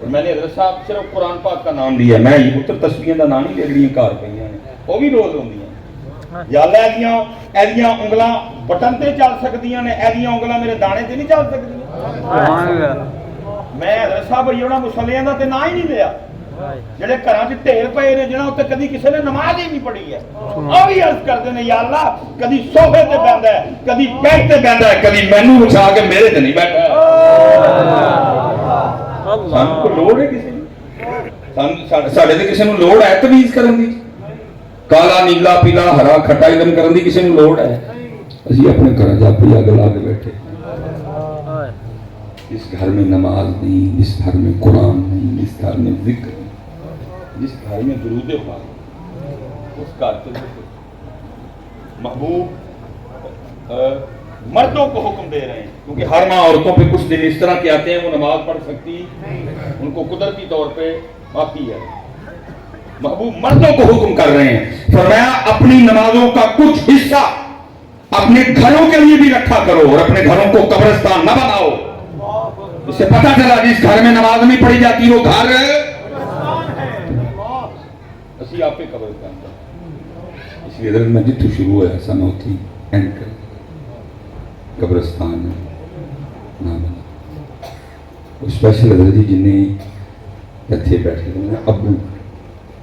میں نے حضرت صاحب صرف قرآن پاک کا نام لیا میں یہ پتر تصویروں کا نام نہیں لے رہی گھر پہ وہ بھی روز ہوندی ہیں یا اللہ ایدیاں انگلاں بٹن تے چل سکدیاں نے ایدیاں انگلاں میرے دانے تے نہیں چل سکدیاں میں حضرت صاحب یہ مسلیاں دا تے نا ہی نہیں لیا جڑے گھراں چ ڈھیر پئے نے جنہاں تے کدی کسی نے نماز ہی نہیں پڑھی ہے او بھی عرض کردے نے یا اللہ کدی صوفے تے بیٹھدا ہے کدی بیٹھ تے بیٹھدا ہے کدی مینوں بچا کے میرے تے نہیں بیٹھا سانوں کو لوڑ ہے کسی ساڈے تے کسی نوں لوڑ ہے تمیز کرن دی کالا نیلا پیلا ہرا کھٹا علم کرن دی کسی نوں لوڑ ہے اسی اپنے گھر جا کے اگ لا کے بیٹھے جس گھر میں نماز نہیں جس گھر میں قرآن نہیں جس گھر میں ذکر نہیں جس گھر میں درود پاک اس گھر کے محبوب مردوں کو حکم دے رہے ہیں کیونکہ ہر ماں عورتوں پہ کچھ دن اس طرح کے آتے ہیں وہ نماز پڑھ سکتی ان کو قدرتی طور پہ معافی ہے محبوب مردوں کو حکم کر رہے ہیں فرمایا اپنی نمازوں کا کچھ حصہ اپنے گھروں کے لیے بھی رکھا کرو اور اپنے گھروں کو قبرستان نہ بناؤ اس سے پتہ چلا جس گھر میں نماز نہیں پڑھی جاتی وہ گھر اسی آپ پہ قبرستان اس لیے حضرت میں جتوں شروع ہوا ایسا نہ ہوتی اینڈ کر قبرستان نہ بنا وہ اسپیشل حضرت جی جنہیں ਇੱਥੇ ਬੈਠੇ ਨੇ ਅੱਬੂ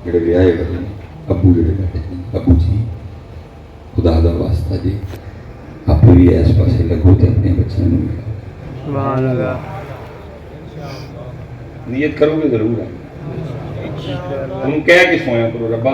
ਜਿਹੜੇ ਵਿਆਹੇ ਹੋਏ ਨੇ, ਅੱਬੂ ਜਿਹੜੇ ਬੈਠੇ ਨੇ, ਅੱਬੂ ਜੀ ਖੁਦਾ ਦਾ ਵਾਸਤਾ ਜੀ ਆਪ ਵੀ ਇਸ ਪਾਸੇ ਲੱਗੋ ਤੇ ਆਪਣੇ ਬੱਚਿਆਂ ਨੂੰ ਮਿਲਾਓ। ਸੁਭਾਨ ਅੱਲਾਹ। ਨੀਅਤ ਕਰੋਗੇ ਜ਼ਰੂਰ ਹੈ, ਉਹਨੂੰ ਕਹਿ ਕੇ ਸੋਇਆ ਕਰੋ ਰੱਬਾ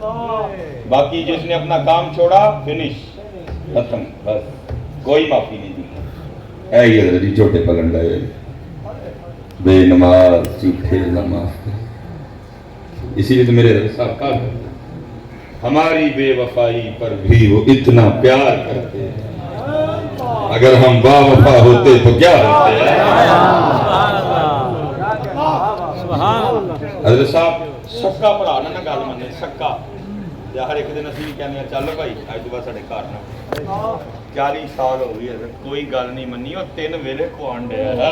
باقی جس نے اپنا کام چھوڑا فنش ختم بس کوئی معافی نہیں دی اے یہ حضرت چھوٹے پلنڈ ہے بے نماز جھوٹے نماز اسی لیے تو میرے حضرت صاحب کہا ہماری بے وفائی پر بھی وہ اتنا پیار کرتے ہیں اگر ہم با وفا ہوتے تو کیا ہوتے حضرت صاحب سکا بڑا نہ گل منے سکا یا ہر ایک دن اسی بھی کہنے چلو بھائی اج تو بعد ساڈے گھر نہ 40 سال ہو گئی حضرت کوئی گل نہیں منی اور 3 ویلے کھوان دیا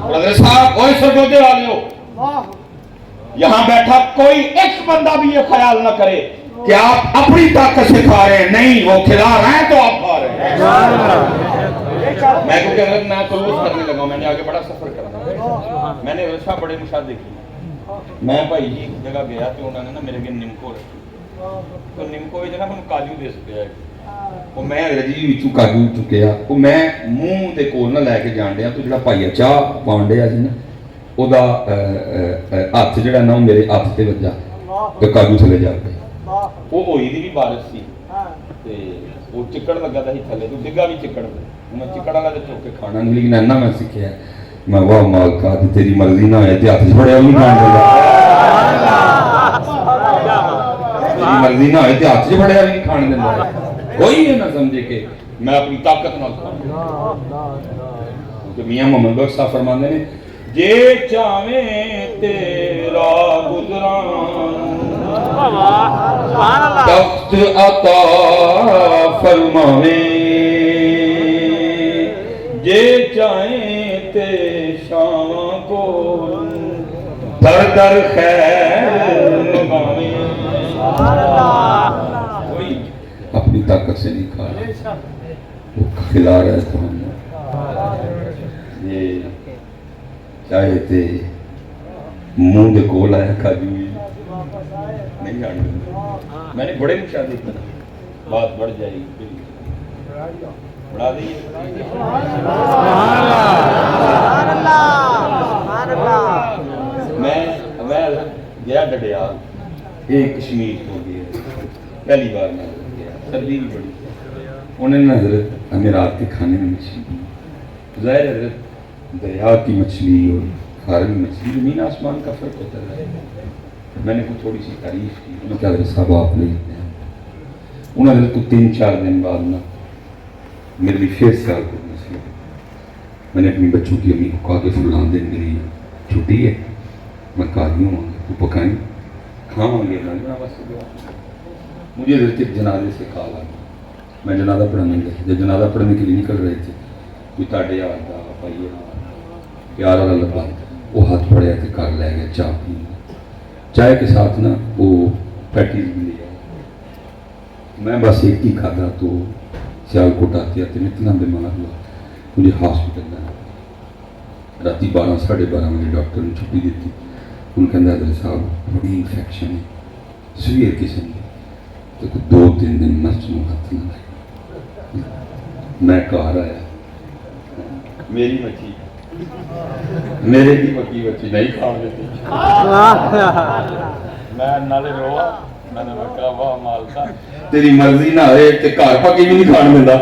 حضرت صاحب اوے سرگودے والیو یہاں بیٹھا کوئی ایک بندہ بھی یہ خیال نہ کرے کہ آپ اپنی طاقت سے کھا رہے ہیں نہیں وہ کھلا رہے ہیں تو آپ کھا رہے ہیں میں کو کہ میں کلوز کرنے لگا میں نے آگے بڑا سفر کرنا میں نے رشا بڑے مشاہدے کیے میں بھائی جی ایک جگہ گیا تو انہوں نے نا میرے کے نمکو رکھی تو نمکو بھی جگہ میں کاجو دے سکتے ہیں وہ میں رجی وچوں کاجو چکیا وہ میں منہ دے کول نہ لے کے جان ڈیا تو جڑا بھائی چاہ پان ڈیا سی نا او دا ہاتھ جڑا نا میرے ہاتھ تے وجا تے کاجو تھلے جا کے وہ ہوئی دی بھی بارش سی تے وہ چکڑ لگا تھا تھلے تو ڈگا بھی چکڑ تے میں چکڑ والا تے چوک کے کھانا نہیں لیکن اینا میں سیکھیا میں واہ مالکا تے تیری مرضی نہ ہے تے ہاتھ چھڑیا نہیں کھان دیندا تیری مرضی نہ ہے تے ہاتھ چھڑیا نہیں کھان دیندا کوئی یہ نہ سمجھے کہ میں اپنی طاقت نال کھاؤں کہ میاں محمد بخش صاحب فرماندے نے جے چاہیں تیرا گزران تخت عطا فرماویں جے چاہیں تے شان کو در در خیر لگاویں کوئی اپنی طاقت سے نہیں کھا رہا وہ کھلا رہا ہے تو ہم یہ چاہے تے منہ دے کول آیا کھاجو نہیں جان میں نے بڑے مشاہدے کیے بات بڑھ جائے گی بڑھا دئیے میں گیا ڈڈیال ایک کشمیر ہو گیا پہلی بار میں گیا سردی بھی بڑی انہوں نے حضرت امارات کے کھانے میں مچھلی ظاہر حضرت دریا کی مچھلی اور فارغ مچھلی زمین آسمان کا فرق ہوتا ہے میں نے کوئی تھوڑی سی تعریف کی انہوں نے کہا حضرت صاحب آپ لے انہوں نے حضرت کو 3-4 دن بعد نا میرے لیے پھر سیال کو مسئلہ میں نے اپنی بچوں کی امی کو کہا کہ فلان دن میری چھٹی ہے میں کاریوں ہوں گے تو پکائیں کھاؤں گے مجھے حضرت ایک جنازے سے کال آ میں جنازہ پڑھنے گیا جب جنازہ پڑھنے کے لیے نکل رہے تھے کوئی تاڑے یار دا پائیے پیار والا لبا وہ ہاتھ پڑیا تھے کر لے گیا چاہ پی چائے کے ساتھ نا وہ پیٹیز بھی لے آیا میں بس ایک ہی کھاتا تو سیال کوٹ آتے آتے میں اتنا بیمار ہوا مجھے ہاسپٹل جانا رات 12-12:30 بجے ڈاکٹر نے چھٹی دیتی ان کے اندر حضرت صاحب بڑی انفیکشن ہے سویئر قسم کی تو 2-3 دن نفس میں ہاتھ نہ لگا میں کہا آیا میری مچھی میرے کی پکی بچی نہیں کھا دیتی میں نالے روا میں نے کہا واہ مالکا تیری مرضی نہ ہے تے گھر پکی بھی نہیں کھان دیندا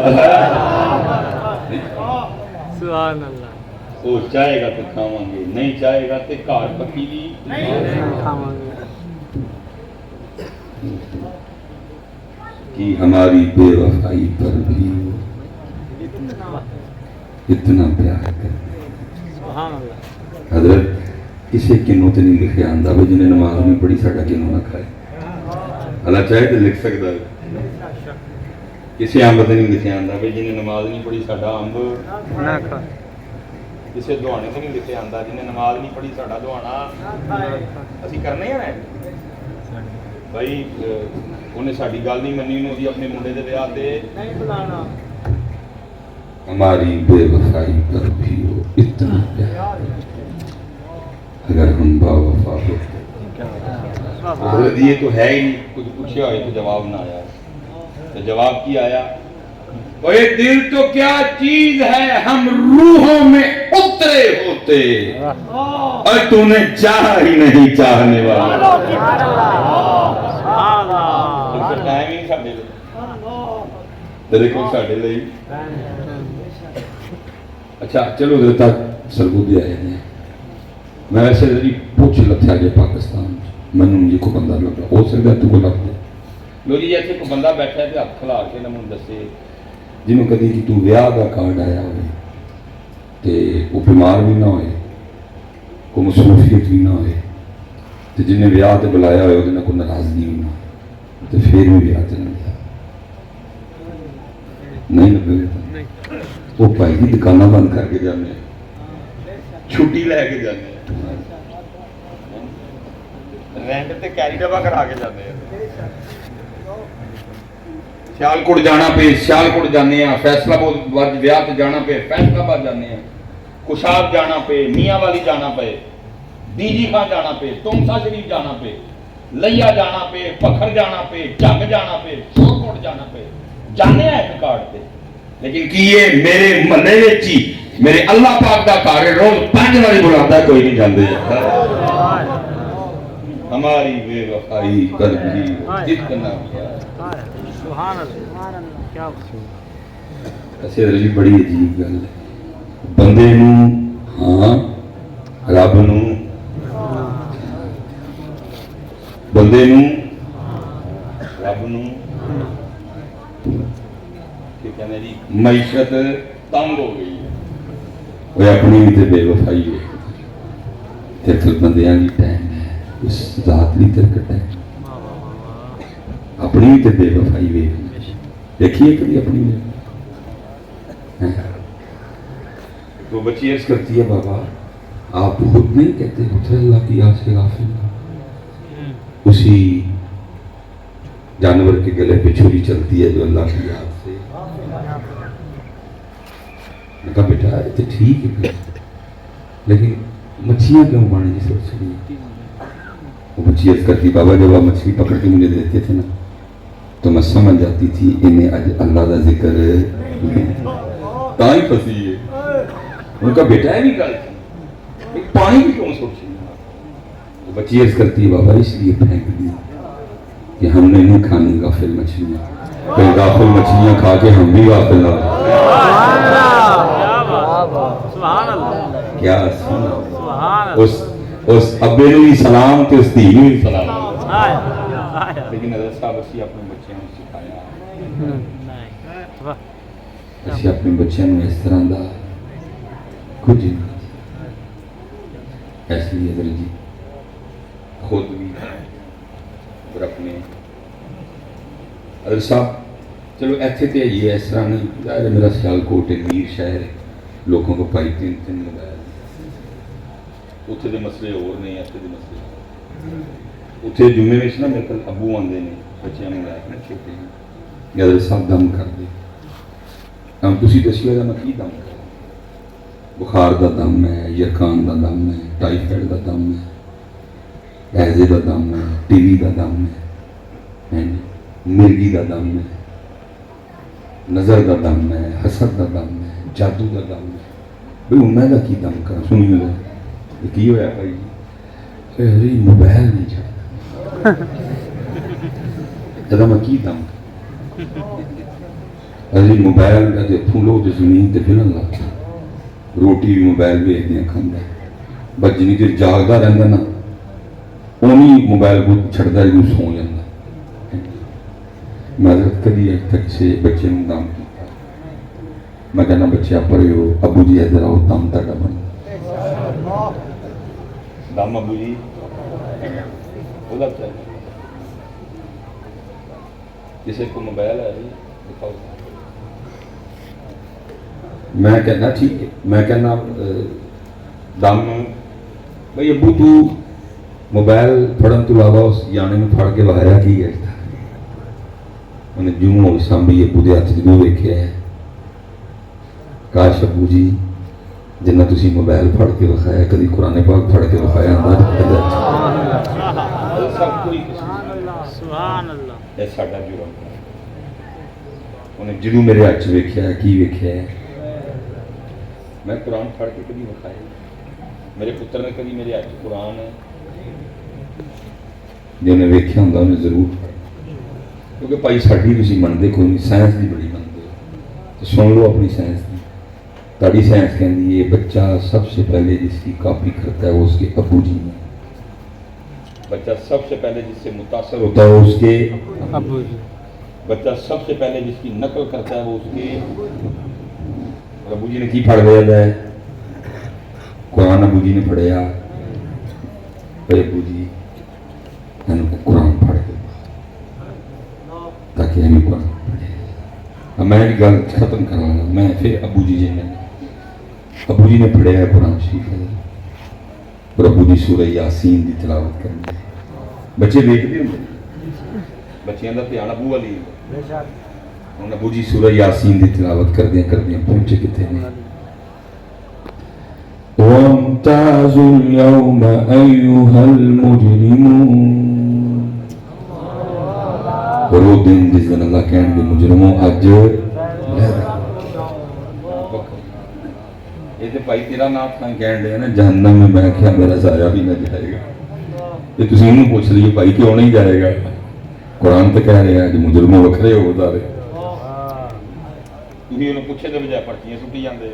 سبحان اللہ وہ چاہے گا تو کھاواں گے نہیں چاہے گا تے گھر پکی بھی نہیں کھاواں گے کہ ہماری بے وفائی پر بھی اتنا پیار کرتے حضرت کسی کنوں تے نہیں لکھے آندا بھائی جنہیں نماز نہیں پڑھی ساڈا کنوں نہ کھائے اللہ چاہے تو لکھ سکتا ہے کسی امب تے نہیں لکھے آندا بھائی جنہیں نماز نہیں پڑھی ساڈا امب نہ کھائے کسی دعانے تے نہیں لکھے آندا جنہیں نماز نہیں پڑھی ساڈا دعانا اسی کرنے ہیں بھائی انہیں ساڈی گل نہیں منی انہوں اپنے منڈے دے بیاہ تے نہیں بلانا ہماری بے وفائی پر بھی وہ اتنا پیار اگر ہم با وفا ہوتے حضرت یہ تو ہے ہی نہیں کچھ پوچھا ہوئے تو جواب نہ آیا تو جواب کی آیا اوے دل تو کیا چیز ہے ہم روحوں میں اترے ہوتے اور تو نے چاہ ہی نہیں چاہنے والا تیرے کو ساڈے لئی اچھا چلو ادھر تک سرگودے آئے ہیں میں ویسے جی پوچھ لتھا جائے پاکستان مینوں جی کو بندہ لگا ہو سکتا تو کو لگ دے لو جی ایسے کوئی بندہ بیٹھا ہے ہاتھ کھلا کے نہ مجھے دسے جنہوں کدی کہ تو ویاہ کا کارڈ آیا ہوئے تے وہ بیمار بھی نہ ہوئے کوئی مصروفیت بھی نہ ہوئے تے جنہیں ویاہ تے بلایا ہوئے وہ کوئی ناراضگی بھی نہ ہوئے تے پھر بھی ویاہ تے نہیں نہیں لگے گا وہ بھائی کی دکانیں بند کر کے جانے چھٹی لے کے جانے رینٹ تے کیری ڈبا کرا کے جانے سیالکوٹ جانا پہ سیالکوٹ جانے ہیں فیصلہ آباد ویاہ تے جانا پہ فیصلہ آباد جانے ہیں کشاب جانا پہ میاں والی جانا پہ ڈی جی خان جانا پہ تمسا شریف جانا پہ لیا جانا پہ پکھر جانا پہ جنگ جانا پہ سورکوٹ جانا پہ جانے ہیں ایک کارڈ پہ لیکن کی یہ میرے محلے وچ میرے اللہ پاک دا کار روز 5 والی بلاتا ہے کوئی نہیں جاندے ہماری بے وفائی قلبی جتنا سبحان اللہ کیا ایسے رجی بڑی عجیب گل ہے بندے نوں ہاں رب نوں بندے نوں رب نوں جی معیشت تنگ ہو گئی ہے وہ اپنی بھی بے وفائی ہے پھر بندیاں کی ٹائم ہے اس ذات لی تر کٹا ہے اپنی بھی بے وفائی ہوئی دیکھیے کبھی اپنی بے تو بچی عرض کرتی ہے بابا آپ خود نہیں کہتے پتر اللہ کی یاد سے غافل اسی جانور کے گلے پہ چھری چلتی ہے جو اللہ کی یاد سے میں کہا بیٹا یہ تو ٹھیک ہے لیکن مچھلیاں کیوں پانے کی سوچ رہی وہ بچی عرض کرتی بابا جب آپ مچھلی پکڑ کے مجھے دیتے تھے نا تو میں سمجھ جاتی تھی انہیں آج اللہ کا ذکر تاں ہی پھنسی ہے ان کا بیٹا ہے نہیں گل پانی بھی کیوں سوچ رہی ہے بچی عرض کرتی ہے بابا اس لیے پھینک دی کہ ہم نے نہیں کھانی غافل مچھلیاں کوئی غافل مچھلیاں کھا کے ہم بھی غافل نہ کیا اس ابے نے بھی سلام تے اس دھی نے بھی سلام لیکن حضرت صاحب اسی اپنے بچوں کو سکھایا اسی اپنے بچوں کو اس طرح دا کچھ نہیں ایسے ہی حضرت جی خود بھی اور اپنے حضرت صاحب چلو ایتھے تے یہ اس طرح نہیں ظاہر میرا سیالکوٹ میر شہر ہے لوگوں کو پائی 3 موبائل اتنے دے مسئلے اور نہیں ایتھے دے مسئلے اتنے جمعے میں نا میرے کو ابو آتے ہیں بچوں میں لے کے چھوٹے ہیں حضرت صاحب دم کر دے ہم تسی دسیو میں کی دم کر بخار دا دم ہے یرکان دا دم ہے ٹائیفائڈ دا دم ہے ایزے دا دم ہے ٹی وی دا دم ہے مرگی دا دم ہے نظر دا دم ہے حسد دا دم ہے جادو دا دم ہے بھئی میں دا کی دم کر سنی میں یہ کی ہویا بھائی ارے موبائل نہیں چاہتا جدا میں کی دم ارے موبائل کا جو پھولو جو زمین تے پھر اللہ روٹی بھی موبائل بھی ایک دیا کھانا بس جنی دیر جاگتا رہتا نا انہی موبائل کو چھڑتا ہے جو سو جاتا میں حضرت کبھی ایک تک سے بچے نے دام کیا میں کہنا بچے آپ پڑھے ہو ابو جی ادھر آؤ دام تک بن دام ابو جی ادھر چاہیے جسے کو موبائل ہے دکھاؤ میں کہنا ٹھیک ہے میں کہنا دم بھئی ابو تو موبائل پڑھن تو علاوہ اس جانے میں پڑھ کے بہایا کی ہے انہیں جوں ہوئی سامبھی ابو دے ہاتھ جو ویکھیا ہے کاش ابو جی جنہ تسی موبائل پڑھ کے بخایا کدی قرآن پاک پڑھ کے بخایا سبحان اللہ یہ ساڈا جرم ہے انہیں جدوں میرے ہاتھ ویکھیا ہے کی ویکھیا ہے میں قرآن پڑھ کے کبھی بخایا میرے پتر نے کبھی میرے ہاتھ قرآن ہے جو انہیں ویکھیا ہوں انہیں ضرور پڑھا کیونکہ بھائی ساڈی تسی منتے کوئی نہیں، سائنس کی بڑی منتے ہو، تو سن لو اپنی سائنس کی. تاری سائنس کہندی ہے بچہ سب سے پہلے جس کی کاپی کرتا ہے وہ اس کے ابو جی میں. بچہ سب سے پہلے جس سے متاثر ہوتا ہے وہ اس کے ابو جی. بچہ سب سے پہلے جس کی نقل کرتا ہے وہ اس کے ابو جی نے کی پڑھ لیا ہے. قرآن ابو جی نے پڑھیا، ابو جی قرآن پڑھ کے تاکہ ہمیں قرآن پڑھے. اب میں ایک گل ختم کروں گا. میں پھر ابو جی نے پڑھیا ہے قرآن شریف ہے اور ابو جی سورہ یاسین کی تلاوت کرنی ہے. بچے دیکھتے ہوں بچیاں کا دھیان ابو والی ہوں. ابو جی سورہ یاسین کی تلاوت کردیا پہنچے کتنے نے. وَامْتَازُوا الْيَوْمَ أَيُّهَا الْمُجْرِمُونَ. اور وہ دن جس دن اللہ کہیں گے مجرموں اج یہ تو بھائی تیرا نام تھا کہن دے نا جہنم میں. میں کیا میرا سایہ بھی نہ جائے گا. یہ تسی انہوں پوچھ لیے بھائی کیوں نہیں جائے گا. قرآن تو کہہ رہے ہیں کہ مجرموں وکھرے ہو سارے. تھی انہوں پوچھے تو بجائے پرچیاں سٹی جاندے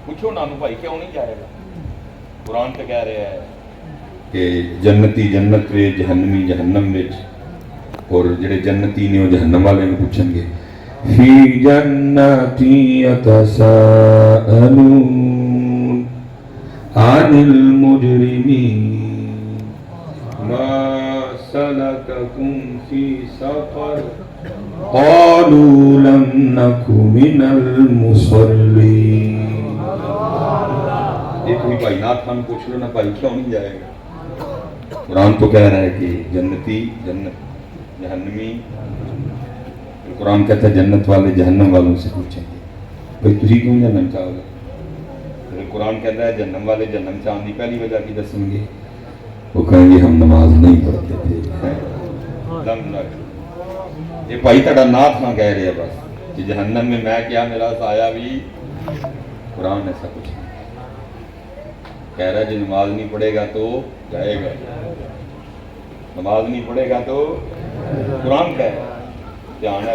پوچھو نام بھائی کیوں نہیں جائے گا. قرآن تو کہہ رہے ہیں کہ جنتی جنت وے جہنمی جہنم وچ. اور جڑے جنتی نے وہ جہنم والے نے پوچھیں گے فی جنات یتساءلون عن المجرمین ما سلککم فی سقر قالوا لم نک من المصلین. یہ کوئی بھائی نات خان پوچھ لو نا بھائی کیوں نہیں جائے گا. قرآن تو کہہ رہا ہے کہ جنتی جنت جہنمی. قرآن کہتا ہے جنت والے جہنم والوں سے پوچھیں گے بھائی تسی کیوں جہنم چاہو گے. قرآن کہتا ہے جہنم والے جہنم چاہنے کی پہلی وجہ کی دسیں گے. وہ کہیں گے ہم نماز نہیں پڑھتے تھے. یہ بھائی تہاڈا نات خان کہہ رہے ہیں بس کہ جہنم میں کیا میرا سایہ بھی. قرآن ایسا کچھ نہیں کہہ رہا ہے. جو نماز نہیں پڑھے گا تو جائے گا. نماز نہیں پڑھے گا تو قرآن کہہ رہا ہے دھیان ہے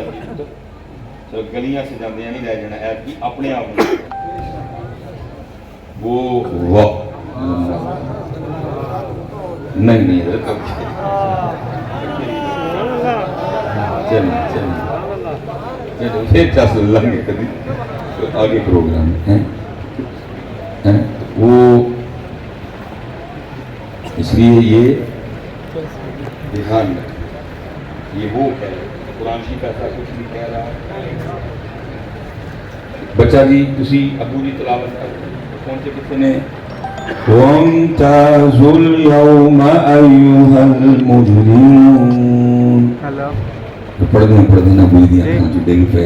چلو گلیاں سے جاندے نہیں رہ جانا ایپ کی اپنے آپ وہ نہیں چلو پھر چس لیں گے کبھی آگے پروگرام ہے. وہ اس لیے یہ دھیان رکھیں. یہ وہ کہہ رہے قرآن شریف ایسا کچھ نہیں کہہ رہا. بچہ جی تسی ابو جی تلاوت کر پہنچے کتنے نے وَامْتَازُوا الْيَوْمَ أَيُّهَا الْمُجْرِمُونَ. پڑھ دینا ابو جی آنکھاں چ ڈگ پے.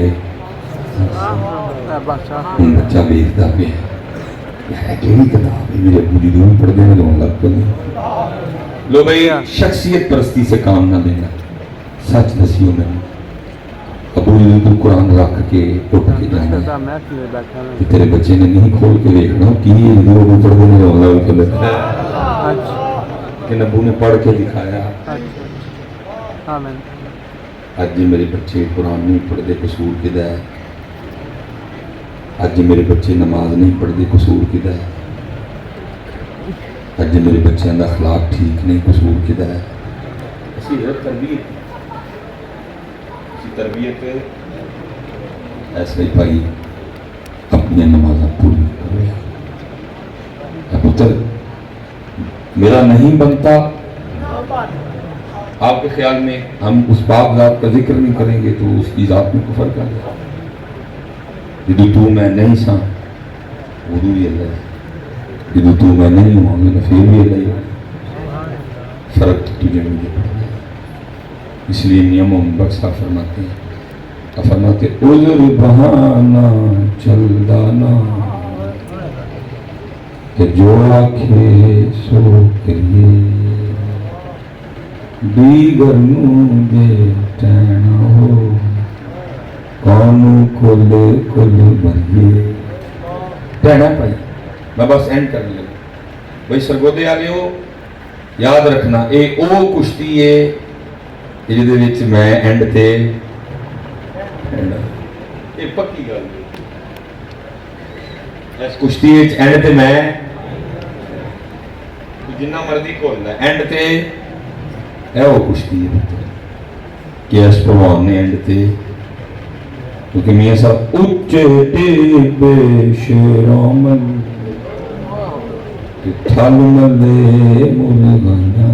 بچہ دیکھتا پیا کہڑی کتاب ہے میرے ابو جی نے پڑھ دینا رون لگ پے. لو بھائی شخصیت پرستی سے کام نہ لینا. سچ دسیو میں ابو جی تو قرآن رکھ کے اٹھ کے جانا کہ تیرے بچے نے نہیں کھول کے دیکھنا کی وہ پڑھ دینا رون لگ پے کہ ابو نے پڑھ کے دکھایا. اج میرے بچے قرآن نہیں پڑھتے قصور کدا ہے. اج میرے بچے نماز نہیں پڑھتے قصور کدا ہے. اج میرے بچوں کا اخلاق ٹھیک نہیں قصور کدا ہے. تربیت ایسے ہی بھائی اپنی نماز پوری کرو. پتر میرا نہیں بنتا آپ کے خیال میں ہم اس باپ ذات کا ذکر نہیں کریں گے تو اس کی ذات میں کفر کر دے. جدو تو میں نہیں سا وضو بھی اللہ ہے. جدو تو میں نہیں ہوں میں پھر بھی اللہ ہے. فرق تجھے مجھے پڑتا ہے. اس لیے نیم و بخشا فرماتے عذر بہانا چل دانا کہ جو آکھے سو کریے دیگر نو دے ٹینا ہو کونو کھلے کھلے بھئیے. ٹینا پائی میں بس اینڈ کرنے لگا. بھائی سرگودے آ ہو یاد رکھنا اے او کشتی ہے ਜਿਹਦੇ ਵਿੱਚ ਮੈਂ ਐਂਡ ਤੇ ਇਹ ਪੱਕੀ ਗੱਲ ਹੈ। ਇਸ ਕੁਸ਼ਤੀ ਵਿੱਚ ਐਂਡ ਤੇ ਮੈਂ ਜਿੰਨਾ ਮਰਜ਼ੀ ਘੁਲ ਲੈ ਐਂਡ ਤੇ ਇਹ ਉਹ ਕੁਸ਼ਤੀ ਹੈ ਕਿ ਇਸ ਭਗਵਾਨ ਨੇ ਐਂਡ ਤੇ ਕਿਉਂਕਿ ਮੀਆਂ ਸਾਹਿਬ ਉੱਚੇ ਟਿੱਬੇ ਸ਼ੇਰਾਮਨ ਕਿ ਠਲ ਮਲੇ ਮੁਲਗਾਨਾ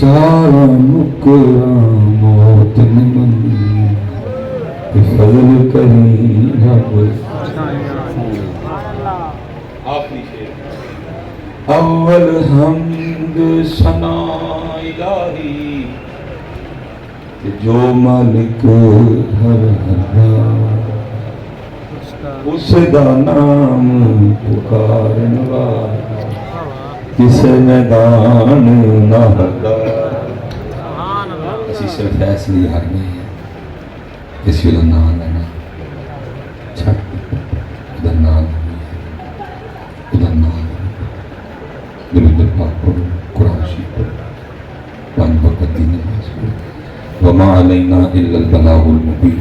ਚਾਰਾ ਮੁਕਰਾ ਮੌਤ ਨਿਮਨ ਕਿ ਫਜ਼ਲ ਕਰੀ ਰੱਬ ਆਖਰੀ ਸ਼ੇਰ اول حمد ثنا الہی کہ جو مالک ہر اس دا نام پکارن والا کسے میدان نہ ہردا سبحان اللہ اسی صرف فیصلے ہرنے ہیں کسی دا نام لینا چھٹ دا نام دا نام درود پاک پڑھو قرآن شریف پڑھو پانچ وقت دین نماز پڑھو وما علینا الا البلاغ المبین